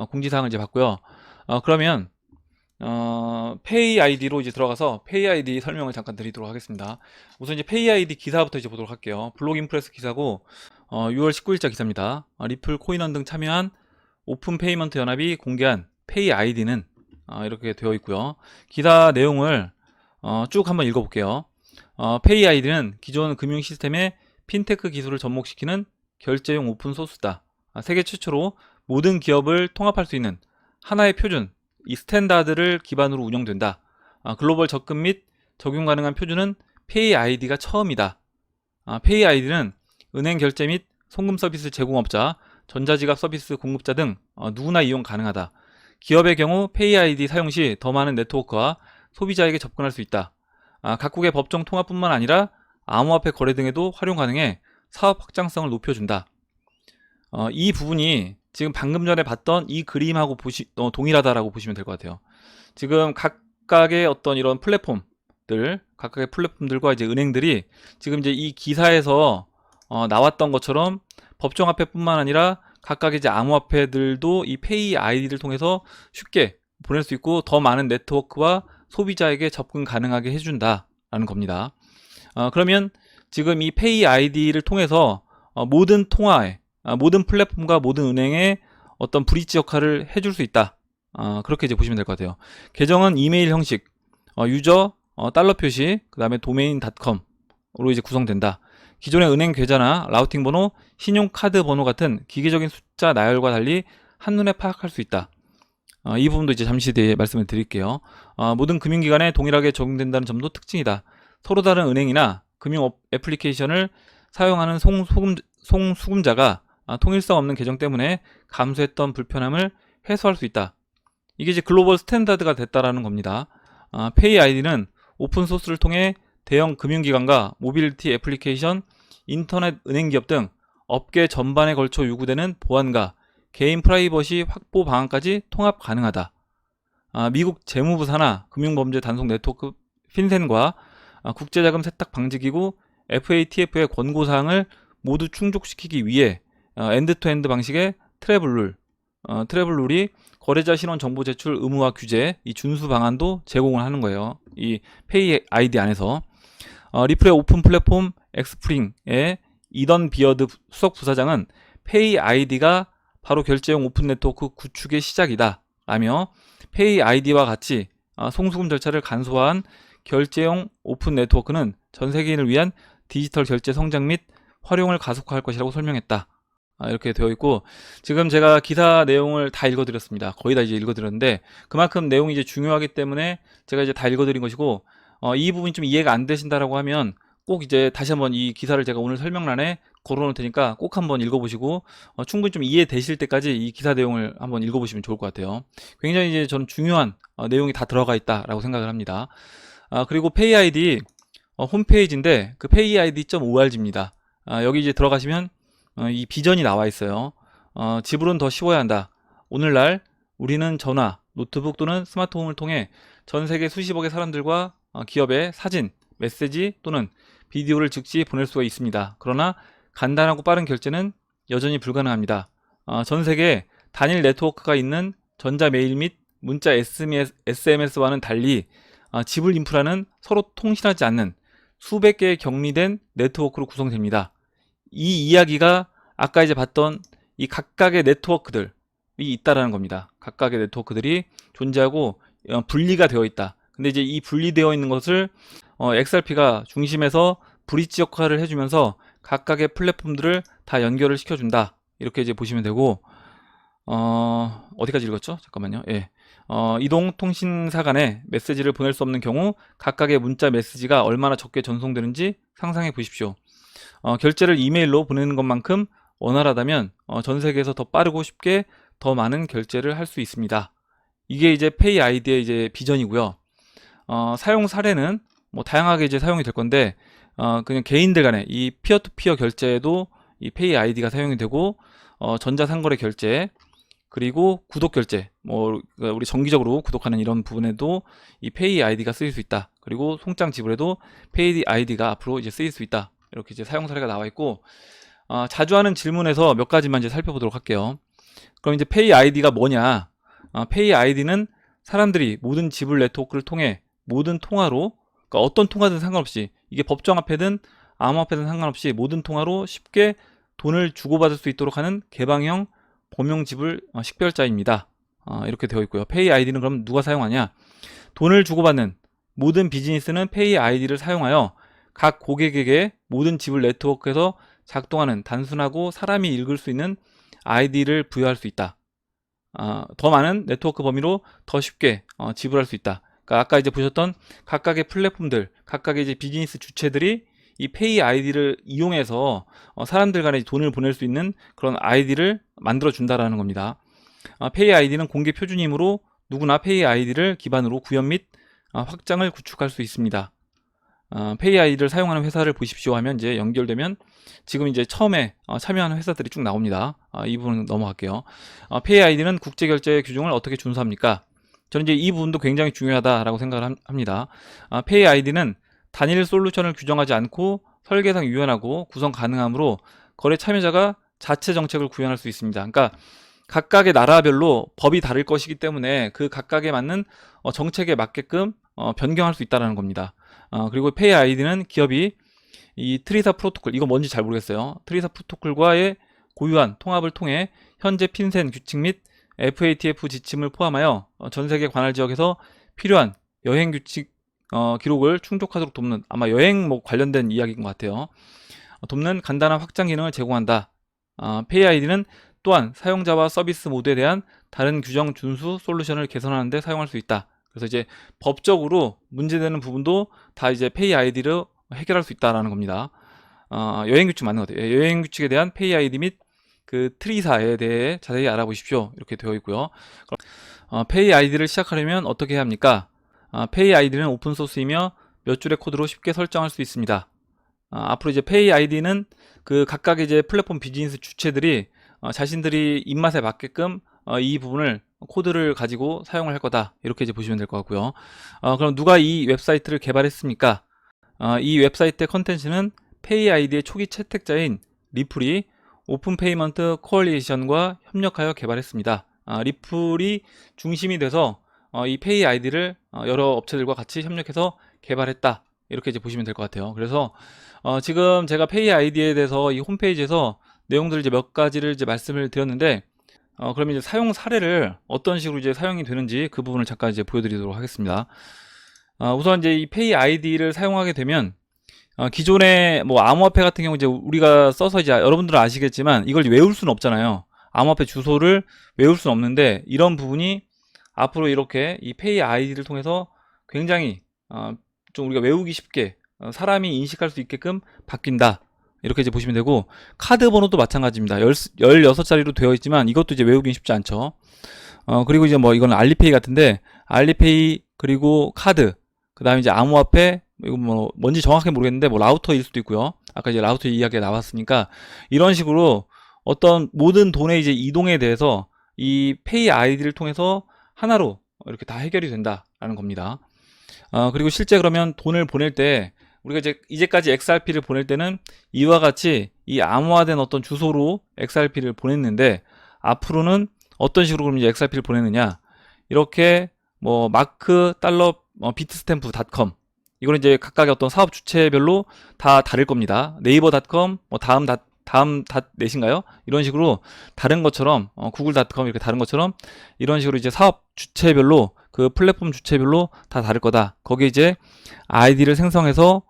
공지사항을 이제 봤고요. 그러면 페이 아이디로 이제 들어가서 페이 아이디 설명을 잠깐 드리도록 하겠습니다. 우선 이제 페이 아이디 기사부터 이제 보도록 할게요. 블록인프레스 기사고 6월 19일자 기사입니다. 리플 코인원 등 참여한 오픈 페이먼트 연합이 공개한 페이 아이디는 이렇게 되어 있고요. 기사 내용을 쭉 한번 읽어볼게요. 페이 아이디는 기존 금융 시스템의 핀테크 기술을 접목시키는 결제용 오픈 소스다. 세계 최초로 모든 기업을 통합할 수 있는 하나의 표준, 이 스탠다드를 기반으로 운영된다. 글로벌 접근 및 적용 가능한 표준은 페이 아이디가 처음이다. 페이 아이디는 은행 결제 및 송금 서비스 제공업자, 전자지갑 서비스 공급자 등 누구나 이용 가능하다. 기업의 경우 페이 아이디 사용 시 더 많은 네트워크와 소비자에게 접근할 수 있다. 각국의 법정 통합뿐만 아니라 암호화폐 거래 등에도 활용 가능해 사업 확장성을 높여준다. 이 부분이 지금 방금 전에 봤던 이 그림하고 동일하다라고 보시면 될 것 같아요. 지금 각각의 어떤 이런 각각의 플랫폼들과 이제 은행들이 지금 이제 이 기사에서 나왔던 것처럼 법정화폐뿐만 아니라 각각의 이제 암호화폐들도 이 페이 아이디를 통해서 쉽게 보낼 수 있고 더 많은 네트워크와 소비자에게 접근 가능하게 해준다라는 겁니다. 그러면 지금 이 페이 아이디를 통해서 모든 통화에 모든 플랫폼과 모든 은행에 어떤 브릿지 역할을 해줄 수 있다. 그렇게 이제 보시면 될 것 같아요. 계정은 이메일 형식, 유저, 달러 표시, 그 다음에 도메인 .com으로 이제 구성된다. 기존의 은행 계좌나 라우팅 번호, 신용카드 번호 같은 기계적인 숫자 나열과 달리 한눈에 파악할 수 있다. 이 부분도 이제 잠시 뒤에 말씀을 드릴게요. 모든 금융기관에 동일하게 적용된다는 점도 특징이다. 서로 다른 은행이나 금융 애플리케이션을 사용하는 송수금자가 통일성 없는 계정 때문에 감수했던 불편함을 해소할 수 있다. 이게 이제 글로벌 스탠다드가 됐다라는 겁니다. 페이 아이디는 오픈 소스를 통해 대형 금융기관과 모빌리티 애플리케이션, 인터넷 은행 기업 등 업계 전반에 걸쳐 요구되는 보안과 개인 프라이버시 확보 방안까지 통합 가능하다. 미국 재무부 산하 금융범죄 단속 네트워크 핀센과 국제자금 세탁 방지기구 FATF의 권고사항을 모두 충족시키기 위해 엔드투엔드 방식의 트래블룰이 거래자 신원 정보 제출 의무화 규제, 이 준수 방안도 제공을 하는 거예요. 이 페이 아이디 안에서. 리플의 오픈 플랫폼 엑스프링의 이던 비어드 수석 부사장은 페이 아이디가 바로 결제용 오픈 네트워크 구축의 시작이다 라며 페이 아이디와 같이 송수금 절차를 간소화한 결제용 오픈 네트워크는 전 세계인을 위한 디지털 결제 성장 및 활용을 가속화할 것이라고 설명했다. 이렇게 되어 있고, 지금 제가 기사 내용을 다 읽어드렸습니다. 거의 다 이제 읽어드렸는데, 그만큼 내용이 이제 중요하기 때문에 제가 이제 다 읽어드린 것이고, 이 부분이 좀 이해가 안 되신다라고 하면 꼭 이제 다시 한번 이 기사를 제가 오늘 설명란에 걸어놓을 테니까 꼭 한번 읽어보시고, 충분히 좀 이해되실 때까지 이 기사 내용을 한번 읽어보시면 좋을 것 같아요. 굉장히 이제 저는 중요한 내용이 다 들어가 있다라고 생각을 합니다. 그리고 페이아이디 홈페이지인데 그 payid.org입니다. 여기 이제 들어가시면 이 비전이 나와 있어요. 지불은 더 쉬워야 한다. 오늘날 우리는 전화, 노트북 또는 스마트홈을 통해 전 세계 수십억의 사람들과 기업의 사진, 메시지 또는 비디오를 즉시 보낼 수가 있습니다. 그러나 간단하고 빠른 결제는 여전히 불가능합니다. 전 세계 단일 네트워크가 있는 전자메일 및 문자 SMS와는 달리 지불 인프라는 서로 통신하지 않는 수백 개의 격리된 네트워크로 구성됩니다. 이 이야기가 아까 이제 봤던 이 각각의 네트워크들이 있다라는 겁니다. 각각의 네트워크들이 존재하고 분리가 되어 있다. 근데 이제 이 분리되어 있는 것을 XRP가 중심에서 브릿지 역할을 해주면서 각각의 플랫폼들을 다 연결을 시켜준다. 이렇게 이제 보시면 되고, 어디까지 읽었죠? 잠깐만요. 예. 이동통신사 간에 메시지를 보낼 수 없는 경우 각각의 문자 메시지가 얼마나 적게 전송되는지 상상해 보십시오. 결제를 이메일로 보내는 것만큼 원활하다면 전 세계에서 더 빠르고 쉽게 더 많은 결제를 할 수 있습니다. 이게 이제 페이 아이디의 이제 비전이고요. 사용 사례는 뭐 다양하게 이제 사용이 될 건데, 그냥 개인들 간에 이 피어투피어 결제에도 이 페이 아이디가 사용이 되고, 전자상거래 결제, 그리고 구독 결제, 뭐 우리 정기적으로 구독하는 이런 부분에도 이 페이 아이디가 쓰일 수 있다. 그리고 송장 지불에도 페이 아이디가 앞으로 이제 쓰일 수 있다. 이렇게 이제 사용 사례가 나와 있고, 자주 하는 질문에서 몇 가지만 이제 살펴보도록 할게요. 그럼 이제 페이 아이디가 뭐냐? 페이 아이디는 사람들이 모든 지불 네트워크를 통해 모든 통화로, 그러니까 어떤 통화든 상관없이, 이게 법정화폐든 암호화폐든 상관없이 모든 통화로 쉽게 돈을 주고받을 수 있도록 하는 개방형 범용 지불 식별자입니다. 이렇게 되어 있고요. 페이 아이디는 그럼 누가 사용하냐? 돈을 주고받는 모든 비즈니스는 페이 아이디를 사용하여 각 고객에게 모든 지불 네트워크에서 작동하는 단순하고 사람이 읽을 수 있는 아이디를 부여할 수 있다. 더 많은 네트워크 범위로 더 쉽게 지불할 수 있다. 그러니까 아까 이제 보셨던 각각의 플랫폼들, 각각의 이제 비즈니스 주체들이 이 페이 아이디를 이용해서 사람들 간에 돈을 보낼 수 있는 그런 아이디를 만들어 준다라는 겁니다. 페이 아이디는 공개 표준이므로 누구나 페이 아이디를 기반으로 구현 및 확장을 구축할 수 있습니다. 페이 아이디를 사용하는 회사를 보십시오 하면 이제 연결되면 지금 이제 처음에 참여하는 회사들이 쭉 나옵니다. 이 부분은 넘어갈게요. 페이 아이디는 국제결제 규정을 어떻게 준수합니까? 저는 이제 이 부분도 굉장히 중요하다라고 생각을 합니다. 페이 아이디는 단일 솔루션을 규정하지 않고 설계상 유연하고 구성 가능하므로 거래 참여자가 자체 정책을 구현할 수 있습니다. 그러니까 각각의 나라별로 법이 다를 것이기 때문에 그 각각에 맞는 정책에 맞게끔 변경할 수 있다는 겁니다. 그리고 페이 아이디는 기업이 이 트리사 프로토콜, 이거 뭔지 잘 모르겠어요. 트리사 프로토콜과의 고유한 통합을 통해 현재 핀센 규칙 및 FATF 지침을 포함하여 전 세계 관할 지역에서 필요한 여행 규칙 기록을 충족하도록 돕는, 아마 여행 뭐 관련된 이야기인 것 같아요. 돕는 간단한 확장 기능을 제공한다. 페이 아이디는 또한 사용자와 서비스 모드에 대한 다른 규정 준수 솔루션을 개선하는 데 사용할 수 있다. 그래서 이제 법적으로 문제되는 부분도 다 이제 페이 아이디로 해결할 수 있다라는 겁니다. 여행 규칙 맞는 것 같아요. 여행 규칙에 대한 페이 아이디 및 그 트리사에 대해 자세히 알아보십시오. 이렇게 되어 있고요. 페이 아이디를 시작하려면 어떻게 해야 합니까? 페이 아이디는 오픈 소스이며 몇 줄의 코드로 쉽게 설정할 수 있습니다. 앞으로 이제 페이 아이디는 그 각각의 이제 플랫폼 비즈니스 주체들이 자신들이 입맛에 맞게끔 이 부분을 코드를 가지고 사용을 할 거다, 이렇게 이제 보시면 될 것 같고요. 그럼 누가 이 웹사이트를 개발했습니까? 이 웹사이트의 컨텐츠는 페이 아이디의 초기 채택자인 리플이 오픈 페이먼트 코얼리션과 협력하여 개발했습니다. 리플이 중심이 돼서 이 페이 아이디를 여러 업체들과 같이 협력해서 개발했다, 이렇게 이제 보시면 될 것 같아요. 그래서 지금 제가 페이 아이디에 대해서 이 홈페이지에서 내용들을 이제 몇 가지를 이제 말씀을 드렸는데, 그러면 이제 사용 사례를 어떤 식으로 이제 사용이 되는지 그 부분을 잠깐 이제 보여드리도록 하겠습니다. 우선 이제 이 페이 아이디를 사용하게 되면 기존의 뭐 암호화폐 같은 경우 이제 우리가 써서 이제 여러분들은 아시겠지만 이걸 외울 수는 없잖아요. 암호화폐 주소를 외울 수는 없는데, 이런 부분이 앞으로 이렇게 이 페이 아이디를 통해서 굉장히 좀 우리가 외우기 쉽게 사람이 인식할 수 있게끔 바뀐다, 이렇게 이제 보시면 되고, 카드 번호도 마찬가지입니다. 16자리로 되어 있지만 이것도 이제 외우기 쉽지 않죠. 그리고 이제 뭐 이건 알리페이 같은데, 알리페이 그리고 카드, 그 다음에 이제 암호화폐, 이거 뭐 뭔지 정확하게 모르겠는데 뭐 라우터일 수도 있고요. 아까 이제 라우터 이야기가 나왔으니까 이런 식으로 어떤 모든 돈의 이제 이동에 대해서 이 페이 아이디를 통해서 하나로 이렇게 다 해결이 된다라는 겁니다. 그리고 실제 그러면 돈을 보낼 때 우리가 이제까지 XRP를 보낼 때는 이와 같이 이 암호화된 어떤 주소로 XRP를 보냈는데, 앞으로는 어떤 식으로 그럼 이제 XRP를 보내느냐, 이렇게 뭐 마크 달러 비트스탬프.com, 이거는 이제 각각의 어떤 사업 주체별로 다 다를 겁니다. 네이버닷컴, 뭐 다음 닷넷인가요? 이런 식으로 다른 것처럼, 구글닷컴 이렇게 다른 것처럼 이런 식으로 이제 사업 주체별로, 그 플랫폼 주체별로 다 다를 거다. 거기에 이제 아이디를 생성해서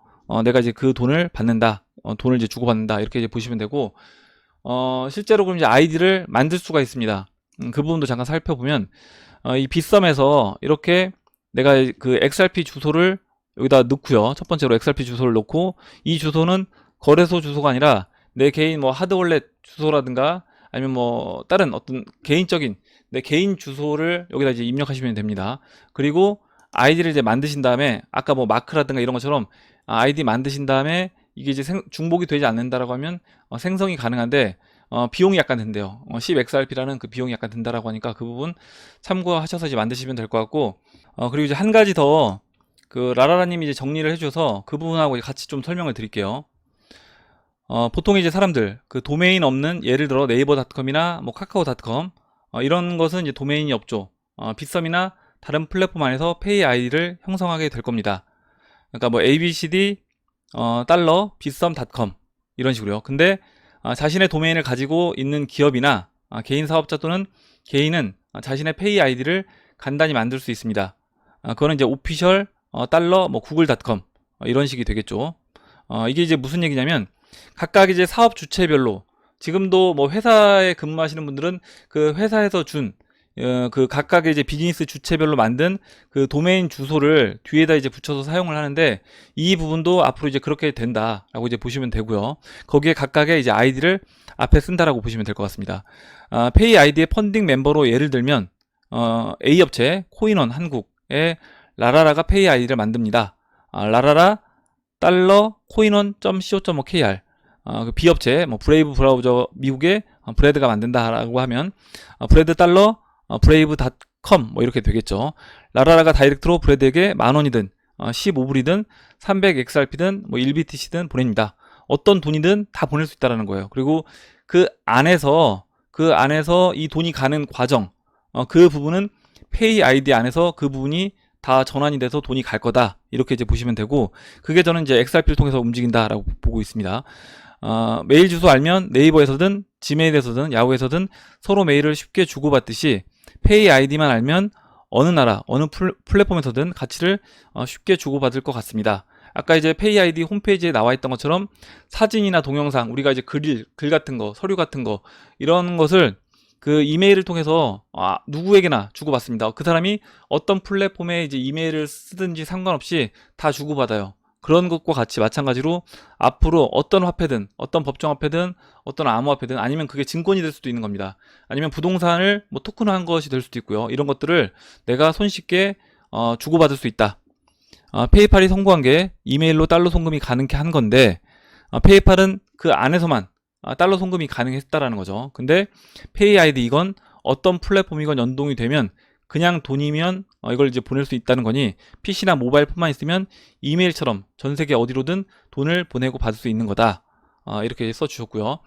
내가 이제 그 돈을 받는다, 돈을 이제 주고받는다, 이렇게 이제 보시면 되고, 실제로 그럼 이제 아이디를 만들 수가 있습니다. 그 부분도 잠깐 살펴보면, 이 빗썸에서 이렇게 내가 그 XRP 주소를 여기다 넣고요. 첫 번째로 XRP 주소를 넣고, 이 주소는 거래소 주소가 아니라 내 개인 뭐 하드월렛 주소라든가 아니면 뭐 다른 어떤 개인적인 내 개인 주소를 여기다 이제 입력하시면 됩니다. 그리고 아이디를 이제 만드신 다음에 아까 뭐 마크라든가 이런 것처럼 아이디 만드신 다음에 이게 이제 중복이 되지 않는다라고 하면 생성이 가능한데 비용이 약간 든대요. 10XRP라는 그 비용이 약간 든다라고 하니까 그 부분 참고하셔서 이제 만드시면 될 것 같고, 그리고 이제 한 가지 더 그 라라라님이 이제 정리를 해줘서 그 부분하고 같이 좀 설명을 드릴게요. 보통 이제 사람들 그 도메인 없는, 예를 들어 네이버닷컴이나 뭐 카카오닷컴 이런 것은 이제 도메인이 없죠. 빗썸이나 다른 플랫폼 안에서 페이 아이디를 형성하게 될 겁니다. 그러니까 뭐 abcd 달러 빗썸.com 이런 식으로요. 근데 자신의 도메인을 가지고 있는 기업이나 개인 사업자 또는 개인은 자신의 페이 아이디를 간단히 만들 수 있습니다. 그거는 이제 오피셜 달러 뭐 구글닷컴 이런 식이 되겠죠. 이게 이제 무슨 얘기냐면, 각각 이제 사업 주체별로 지금도 뭐 회사에 근무하시는 분들은 그 회사에서 준 그 각각의 이제 비즈니스 주체별로 만든 그 도메인 주소를 뒤에다 이제 붙여서 사용을 하는데, 이 부분도 앞으로 이제 그렇게 된다라고 이제 보시면 되고요. 거기에 각각의 이제 아이디를 앞에 쓴다라고 보시면 될 것 같습니다. 페이 아이디의 펀딩 멤버로 예를 들면 A 업체 코인원 한국의 라라라가 페이 아이디를 만듭니다. 라라라 달러 coinone.co.kr 그 비업체 뭐 브레이브 브라우저 미국의 브레드가 만든다라고 하면 브레드 달러 브레이브.com 뭐 이렇게 되겠죠. 라라라가 다이렉트로 브레드에게 10,000원이든 15불이든 300XRP든 뭐 1BTC든 보냅니다. 어떤 돈이든 다 보낼 수 있다라는 거예요. 그리고 그 안에서 이 돈이 가는 과정 그 부분은 페이 아이디 안에서 그 부분이 다 전환이 돼서 돈이 갈 거다 이렇게 이제 보시면 되고, 그게 저는 이제 XRP를 통해서 움직인다라고 보고 있습니다. 메일 주소 알면 네이버에서든 지메일에서든 야후에서든 서로 메일을 쉽게 주고받듯이 페이 아이디만 알면 어느 나라 어느 플랫폼에서든 가치를 쉽게 주고받을 것 같습니다. 아까 이제 페이 아이디 홈페이지에 나와 있던 것처럼 사진이나 동영상, 우리가 이제 글 같은 거, 서류 같은 거 이런 것을 그 이메일을 통해서 누구에게나 주고받습니다. 그 사람이 어떤 플랫폼에 이제 이메일을 쓰든지 상관없이 다 주고받아요. 그런 것과 같이 마찬가지로 앞으로 어떤 화폐든 어떤 법정화폐든 어떤 암호화폐든 아니면 그게 증권이 될 수도 있는 겁니다. 아니면 부동산을 뭐 토큰화한 것이 될 수도 있고요. 이런 것들을 내가 손쉽게 주고받을 수 있다. 페이팔이 성공한 게 이메일로 달러 송금이 가능케 한 건데, 페이팔은 그 안에서만 달러 송금이 가능했다라는 거죠. 근데 페이 아이디 이건 어떤 플랫폼이건 연동이 되면 그냥 돈이면 이걸 이제 보낼 수 있다는 거니 PC나 모바일폰만 있으면 이메일처럼 전 세계 어디로든 돈을 보내고 받을 수 있는 거다. 이렇게 써주셨고요.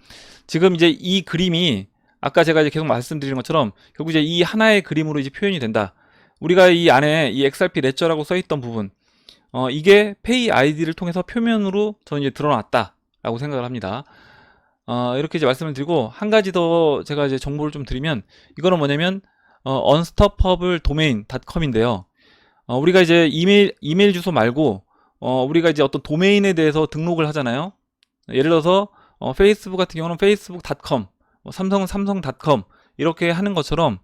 지금 이제 이 그림이 아까 제가 이제 계속 말씀드리는 것처럼 결국 이제 이 하나의 그림으로 이제 표현이 된다. 우리가 이 안에 이 XRP 레저라고 써있던 부분, 이게 페이 아이디를 통해서 표면으로 저는 이제 드러났다라고 생각을 합니다. 이렇게 이제 말씀을 드리고, 한 가지 더 제가 이제 정보를 좀 드리면, 이거는 뭐냐면 unstoppabledomain.com인데요. 우리가 이제 이메일 주소 말고 우리가 이제 어떤 도메인에 대해서 등록을 하잖아요. 예를 들어서 페이스북 같은 경우는 facebook.com, 삼성은 samsung.com 이렇게 하는 것처럼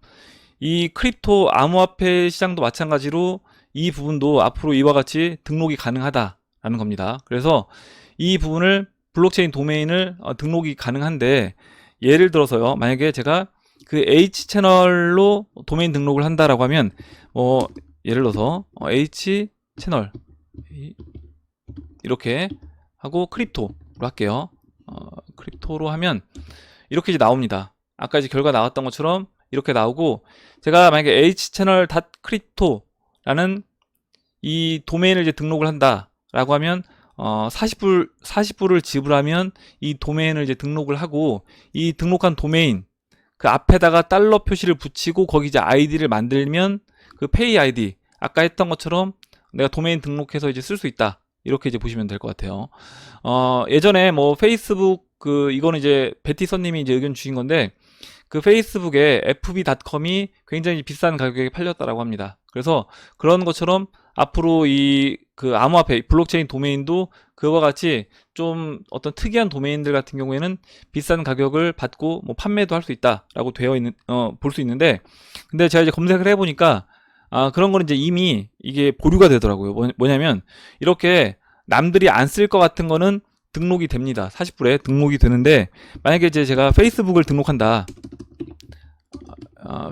이 크립토 암호화폐 시장도 마찬가지로 이 부분도 앞으로 이와 같이 등록이 가능하다라는 겁니다. 그래서 이 부분을 블록체인 도메인을 등록이 가능한데, 예를 들어서요, 만약에 제가 그 H채널로 도메인 등록을 한다라고 하면 예를 들어서 H채널 이렇게 하고 크립토로 할게요. 크립토로 하면 이렇게 이제 나옵니다. 아까 이제 결과 나왔던 것처럼 이렇게 나오고, 제가 만약에 hchannel.crypto라는 이 도메인을 이제 등록을 한다라고 하면 40불을 지불하면 이 도메인을 이제 등록을 하고, 이 등록한 도메인 그 앞에다가 달러 표시를 붙이고 거기 이제 아이디를 만들면 그 페이 아이디 아까 했던 것처럼 내가 도메인 등록해서 이제 쓸 수 있다. 이렇게 이제 보시면 될 것 같아요. 예전에 뭐 페이스북 이거는 이제 베티선님이 이제 의견 주신 건데, 그 페이스북에 fb.com이 굉장히 비싼 가격에 팔렸다라고 합니다. 그래서 그런 것처럼 앞으로 그 암호화폐 블록체인 도메인도 그와 같이 좀 어떤 특이한 도메인들 같은 경우에는 비싼 가격을 받고 뭐 판매도 할 수 있다라고 되어 있는 볼 수 있는데, 근데 제가 이제 검색을 해보니까 그런 거는 이제 이미 이게 보류가 되더라고요. 뭐냐면 이렇게 남들이 안 쓸 것 같은 거는 등록이 됩니다. 40불에 등록이 되는데, 만약에 이제 제가 페이스북을 등록한다.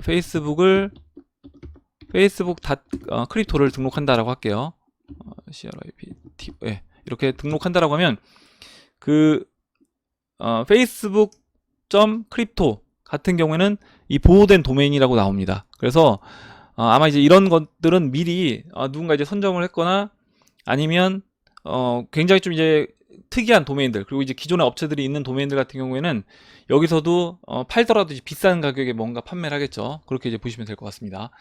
페이스북 크립토를 등록한다라고 할게요. CRIPT 이렇게 등록한다라고 하면 그 facebook.crypto 같은 경우에는 이 보호된 도메인이라고 나옵니다. 그래서 아마 이제 이런 것들은 미리 누군가 이제 선정을 했거나 아니면 굉장히 좀 이제 특이한 도메인들, 그리고 이제 기존의 업체들이 있는 도메인들 같은 경우에는 여기서도 팔더라도 이제 비싼 가격에 뭔가 판매를 하겠죠. 그렇게 이제 보시면 될 것 같습니다.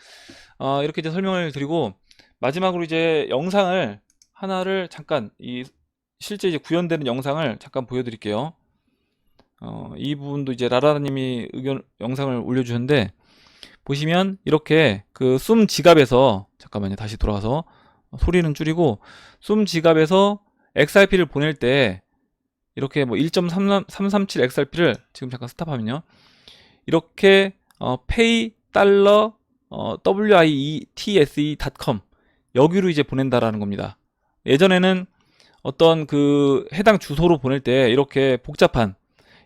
이렇게 이제 설명을 드리고, 마지막으로 이제 영상을 하나를 잠깐 실제 이제 구현되는 영상을 잠깐 보여드릴게요. 이 부분도 이제 라라님이 영상을 올려주셨는데, 보시면 이렇게 그 숨 지갑에서, 잠깐만요, 다시 돌아가서 소리는 줄이고, 숨 지갑에서 XRP를 보낼 때 이렇게 뭐 1.337 XRP를 지금 잠깐 스탑하면요, 이렇게 pay 달러 wietse.com 여기로 이제 보낸다라는 겁니다. 예전에는 어떤 그 해당 주소로 보낼 때 이렇게 복잡한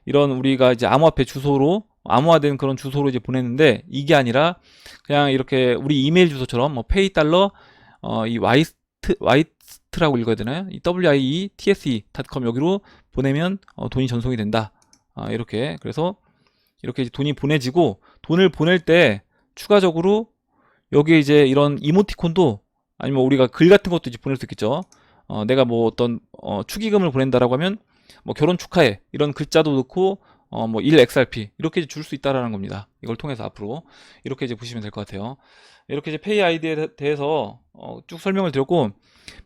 이런 우리가 이제 암호화폐 주소로 암호화된 그런 주소로 이제 보냈는데, 이게 아니라 그냥 이렇게 우리 이메일 주소처럼 뭐 pay 달러 이 위트라고 읽어야 되나요? 이 wietse.com 여기로 보내면 돈이 전송이 된다. 이렇게. 그래서 이렇게 이제 돈이 보내지고, 돈을 보낼 때 추가적으로 여기에 이제 이런 이모티콘도, 아니면 우리가 글 같은 것도 이제 보낼 수 있겠죠. 내가 뭐 어떤 축의금을 보낸다라고 하면 뭐 결혼 축하해 이런 글자도 넣고 뭐 1XRP 이렇게 줄 수 있다라는 겁니다. 이걸 통해서 앞으로 이렇게 이제 보시면 될 것 같아요. 이렇게 이제 페이 아이디에 대해서 쭉 설명을 드렸고,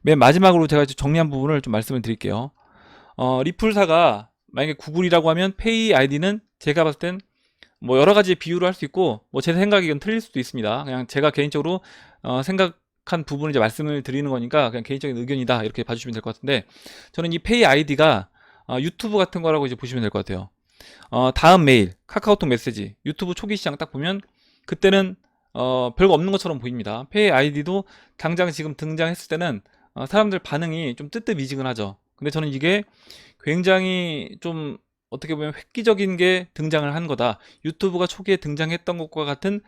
맨 마지막으로 제가 이제 정리한 부분을 좀 말씀을 드릴게요. 리플사가 만약에 구글이라고 하면 페이 아이디는 제가 봤을 땐 뭐 여러 가지 비유를 할 수 있고, 뭐 제 생각이 이건 틀릴 수도 있습니다. 그냥 제가 개인적으로 생각한 부분을 이제 말씀을 드리는 거니까 그냥 개인적인 의견이다 이렇게 봐주시면 될 것 같은데, 저는 이 페이 아이디가 유튜브 같은 거라고 이제 보시면 될 것 같아요. 다음 메일, 카카오톡 메시지, 유튜브 초기 시장 딱 보면 그때는 별거 없는 것처럼 보입니다. 페이 아이디도 당장 지금 등장했을 때는 사람들 반응이 좀 뜨뜻미지근하죠. 근데 저는 이게 굉장히 좀 어떻게 보면 획기적인 게 등장을 한 거다. 유튜브가 초기에 등장했던 것과 같은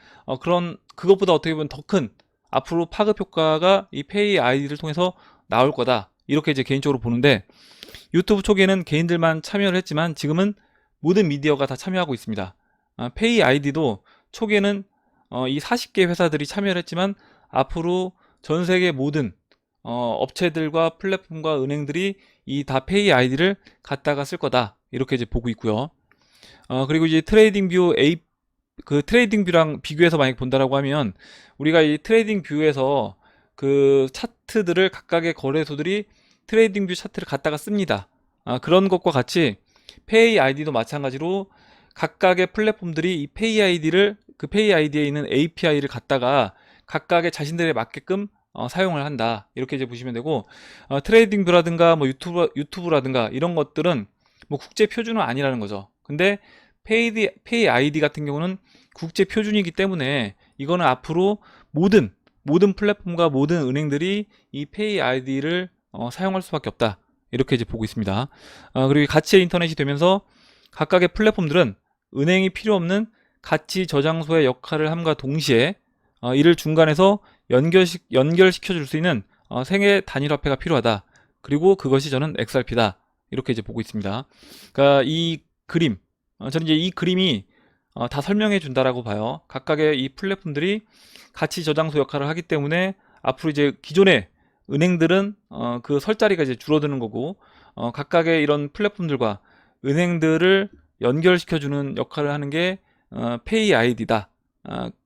그것보다 어떻게 보면 더 큰 앞으로 파급 효과가 이 페이 아이디를 통해서 나올 거다. 이렇게 이제 개인적으로 보는데, 유튜브 초기에는 개인들만 참여를 했지만 지금은 모든 미디어가 다 참여하고 있습니다. 페이 아이디도 초기에는 이 40개 회사들이 참여를 했지만 앞으로 전 세계 모든 업체들과 플랫폼과 은행들이 이 다 페이 아이디를 갖다가 쓸 거다. 이렇게 이제 보고 있고요. 그리고 이제 트레이딩 뷰랑 비교해서 만약 본다라고 하면, 우리가 이 트레이딩 뷰에서 그 차트들을 각각의 거래소들이 트레이딩 뷰 차트를 갖다가 씁니다. 그런 것과 같이 페이 아이디도 마찬가지로 각각의 플랫폼들이 이 페이 아이디를, 그 페이 아이디에 있는 API를 갖다가 각각의 자신들에 맞게끔 사용을 한다. 이렇게 이제 보시면 되고, 트레이딩 뷰라든가 뭐 유튜브라든가 이런 것들은 뭐 국제 표준은 아니라는 거죠. 근데 페이 아이디 같은 경우는 국제 표준이기 때문에 이거는 앞으로 모든 플랫폼과 모든 은행들이 이 페이 아이디를 사용할 수밖에 없다. 이렇게 이제 보고 있습니다. 그리고 가치의 인터넷이 되면서 각각의 플랫폼들은 은행이 필요 없는 가치 저장소의 역할을 함과 동시에 이를 중간에서 연결시켜 줄 수 있는 생애 단일 화폐가 필요하다. 그리고 그것이 저는 XRP다. 이렇게 이제 보고 있습니다. 그러니까 이 그림, 저는 이제 이 그림이 다 설명해 준다라고 봐요. 각각의 이 플랫폼들이 가치 저장소 역할을 하기 때문에 앞으로 이제 기존의 은행들은 그 설 자리가 이제 줄어드는 거고, 각각의 이런 플랫폼들과 은행들을 연결시켜주는 역할을 하는 게 페이 아이디다.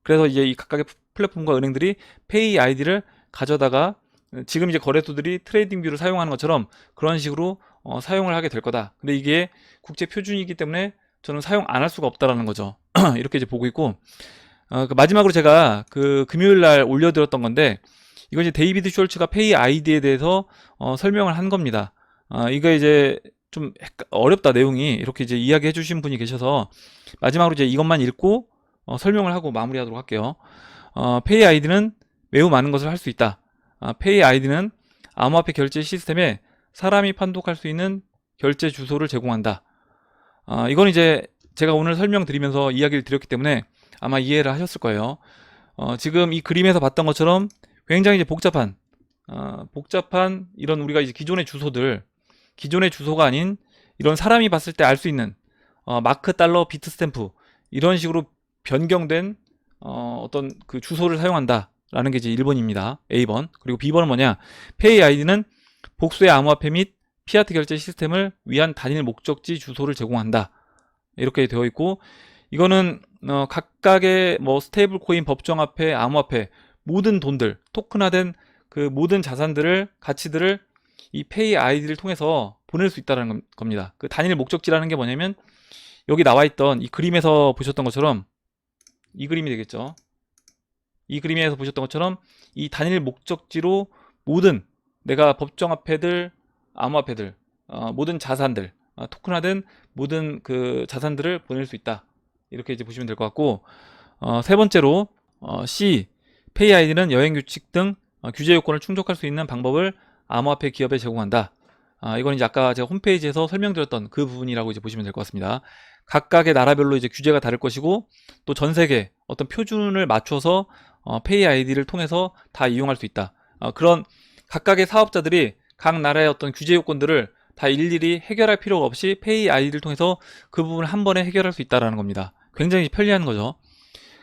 그래서 이제 이 각각의 플랫폼과 은행들이 페이 아이디를 가져다가 지금 이제 거래소들이 트레이딩 뷰를 사용하는 것처럼 그런 식으로 사용을 하게 될 거다. 근데 이게 국제 표준이기 때문에 저는 사용 안 할 수가 없다라는 거죠. 이렇게 이제 보고 있고, 그 마지막으로 제가 그 금요일 날 올려드렸던 건데, 이거 이제 데이비드 숄츠가 페이 아이디에 대해서 설명을 한 겁니다. 이거 이제 좀 어렵다 내용이, 이렇게 이제 이야기해 주신 분이 계셔서 마지막으로 이제 이것만 읽고 설명을 하고 마무리하도록 할게요. 페이 아이디는 매우 많은 것을 할 수 있다. 페이 아이디는 암호화폐 결제 시스템에 사람이 판독할 수 있는 결제 주소를 제공한다. 이건 이제 제가 오늘 설명드리면서 이야기를 드렸기 때문에 아마 이해를 하셨을 거예요. 지금 이 그림에서 봤던 것처럼 굉장히 이제 복잡한 이런 우리가 이제 기존의 주소가 아닌 이런 사람이 봤을 때 알 수 있는 마크, 달러, 비트 스탬프 이런 식으로 변경된 어떤 그 주소를 사용한다라는 게 이제 1번입니다. A번. 그리고 B번은 뭐냐? 페이 아이디는 복수의 암호화폐 및 피아트 결제 시스템을 위한 단일 목적지 주소를 제공한다. 이렇게 되어 있고, 이거는 각각의 뭐 스테이블 코인, 법정화폐, 암호화폐 모든 돈들, 토큰화된 그 모든 자산들을, 가치들을 이 페이 아이디를 통해서 보낼 수 있다는 겁니다. 그 단일 목적지라는 게 뭐냐면, 여기 나와 있던 이 그림에서 보셨던 것처럼, 이 그림이 되겠죠. 이 그림에서 보셨던 것처럼 이 단일 목적지로 모든 내가 법정화폐들, 암호화폐들, 모든 자산들, 토큰화된 모든 그 자산들을 보낼 수 있다. 이렇게 이제 보시면 될 것 같고, 세 번째로 C, 페이 아이디는 여행 규칙 등 규제 요건을 충족할 수 있는 방법을 암호화폐 기업에 제공한다. 이건 이제 아까 제가 홈페이지에서 설명드렸던 그 부분이라고 이제 보시면 될 것 같습니다. 각각의 나라별로 이제 규제가 다를 것이고, 또 전 세계 어떤 표준을 맞춰서 페이 아이디를 통해서 다 이용할 수 있다. 그런 각각의 사업자들이 각 나라의 어떤 규제 요건들을 다 일일이 해결할 필요가 없이 페이 아이디를 통해서 그 부분을 한 번에 해결할 수 있다는 겁니다. 굉장히 편리한 거죠.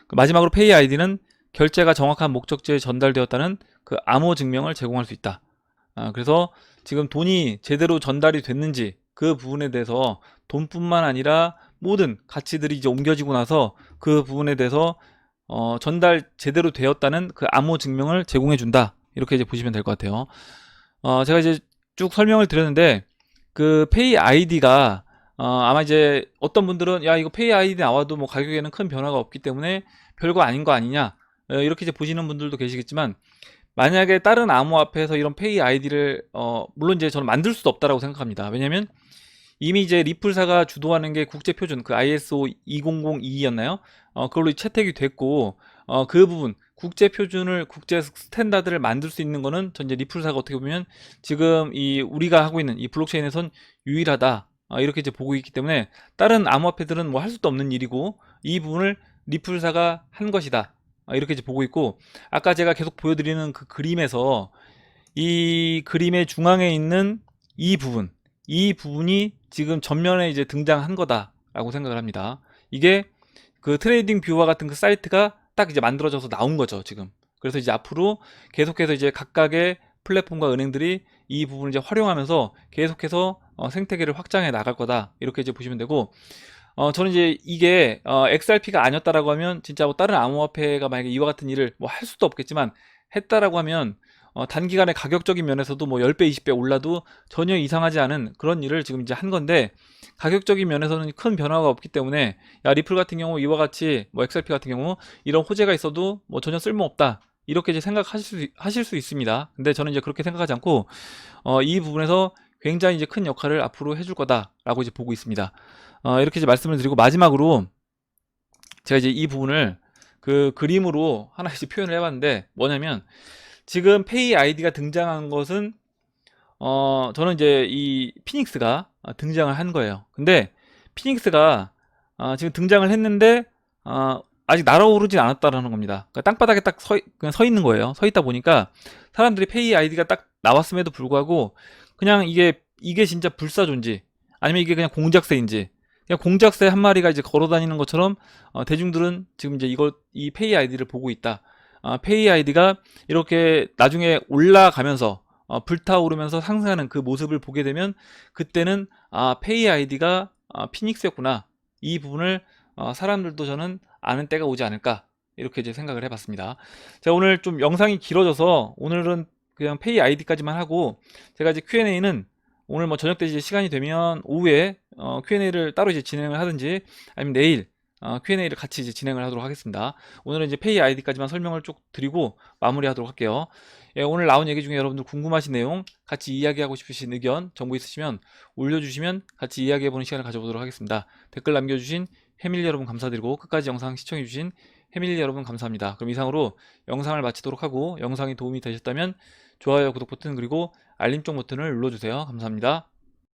마지막으로 페이 아이디는 결제가 정확한 목적지에 전달되었다는 그 암호 증명을 제공할 수 있다. 그래서 지금 돈이 제대로 전달이 됐는지 그 부분에 대해서 돈뿐만 아니라 모든 가치들이 이제 옮겨지고 나서 그 부분에 대해서 전달 제대로 되었다는 그 암호 증명을 제공해 준다. 이렇게 이제 보시면 될 것 같아요. 제가 이제 쭉 설명을 드렸는데 그 페이 아이디가 아마 이제 어떤 분들은 야 이거 페이 아이디 나와도 뭐 가격에는 큰 변화가 없기 때문에 별거 아닌 거 아니냐 이렇게 이제 보시는 분들도 계시겠지만 만약에 다른 암호화폐에서 이런 페이 아이디를 물론 이제 저는 만들 수도 없다라고 생각합니다. 왜냐면 이미 이제 리플사가 주도하는 게 국제표준 그 ISO 20022였나요? 그걸로 채택이 됐고 그 부분 국제표준을 국제 스탠다드를 만들 수 있는 거는 전 이제 리플사가 어떻게 보면 지금 이 우리가 하고 있는 이 블록체인에선 유일하다 이렇게 이제 보고 있기 때문에 다른 암호화폐들은 뭐 할 수도 없는 일이고 이 부분을 리플사가 한 것이다 이렇게 이제 보고 있고 아까 제가 계속 보여드리는 그 그림에서 이 그림의 중앙에 있는 이 부분이 지금 전면에 이제 등장한 거다라고 생각을 합니다. 이게 그 트레이딩 뷰와 같은 그 사이트가 딱 이제 만들어져서 나온 거죠, 지금. 그래서 이제 앞으로 계속해서 이제 각각의 플랫폼과 은행들이 이 부분을 이제 활용하면서 계속해서 생태계를 확장해 나갈 거다. 이렇게 이제 보시면 되고, 저는 이제 이게 XRP가 아니었다라고 하면 진짜 뭐 다른 암호화폐가 만약에 이와 같은 일을 뭐 할 수도 없겠지만 했다라고 하면 단기간에 가격적인 면에서도 뭐 10배, 20배 올라도 전혀 이상하지 않은 그런 일을 지금 이제 한 건데 가격적인 면에서는 큰 변화가 없기 때문에 야 리플 같은 경우 이와 같이 뭐 XRP 같은 경우 이런 호재가 있어도 뭐 전혀 쓸모없다. 이렇게 이제 하실 수 있습니다. 근데 저는 이제 그렇게 생각하지 않고 이 부분에서 굉장히 이제 큰 역할을 앞으로 해줄 거다라고 이제 보고 있습니다. 이렇게 이제 말씀을 드리고 마지막으로 제가 이제 이 부분을 그 그림으로 하나씩 표현을 해봤는데 뭐냐면 지금 페이 아이디가 등장한 것은 저는 이제 이 피닉스가 등장을 한 거예요. 근데 피닉스가 지금 등장을 했는데 아직 날아오르진 않았다라는 겁니다. 그러니까 땅바닥에 딱 그냥 서 있는 거예요. 서 있다 보니까 사람들이 페이 아이디가 딱 나왔음에도 불구하고 그냥 이게 진짜 불사조인지 아니면 이게 그냥 공작새인지 그냥 공작새 한 마리가 이제 걸어 다니는 것처럼 대중들은 지금 이제 이 페이 아이디를 보고 있다. 페이 아이디가 이렇게 나중에 올라가면서 불타오르면서 상승하는 그 모습을 보게 되면 그때는 페이 아이디가 피닉스였구나. 이 부분을 사람들도 저는 아는 때가 오지 않을까 이렇게 이제 생각을 해봤습니다. 제가 오늘 좀 영상이 길어져서 오늘은 그냥 페이 아이디까지만 하고 제가 이제 Q&A는 오늘 뭐 저녁 때 이제 시간이 되면 오후에 Q&A를 따로 이제 진행을 하든지 아니면 내일 Q&A를 같이 이제 진행을 하도록 하겠습니다. 오늘은 이제 페이 아이디까지만 설명을 쭉 드리고 마무리하도록 할게요. 예, 오늘 나온 얘기 중에 여러분들 궁금하신 내용, 같이 이야기하고 싶으신 의견, 정보 있으시면 올려주시면 같이 이야기해보는 시간을 가져보도록 하겠습니다. 댓글 남겨주신 해밀리 여러분 감사드리고 끝까지 영상 시청해주신 해밀리 여러분 감사합니다. 그럼 이상으로 영상을 마치도록 하고 영상이 도움이 되셨다면 좋아요, 구독 버튼 그리고 알림종 버튼을 눌러주세요. 감사합니다.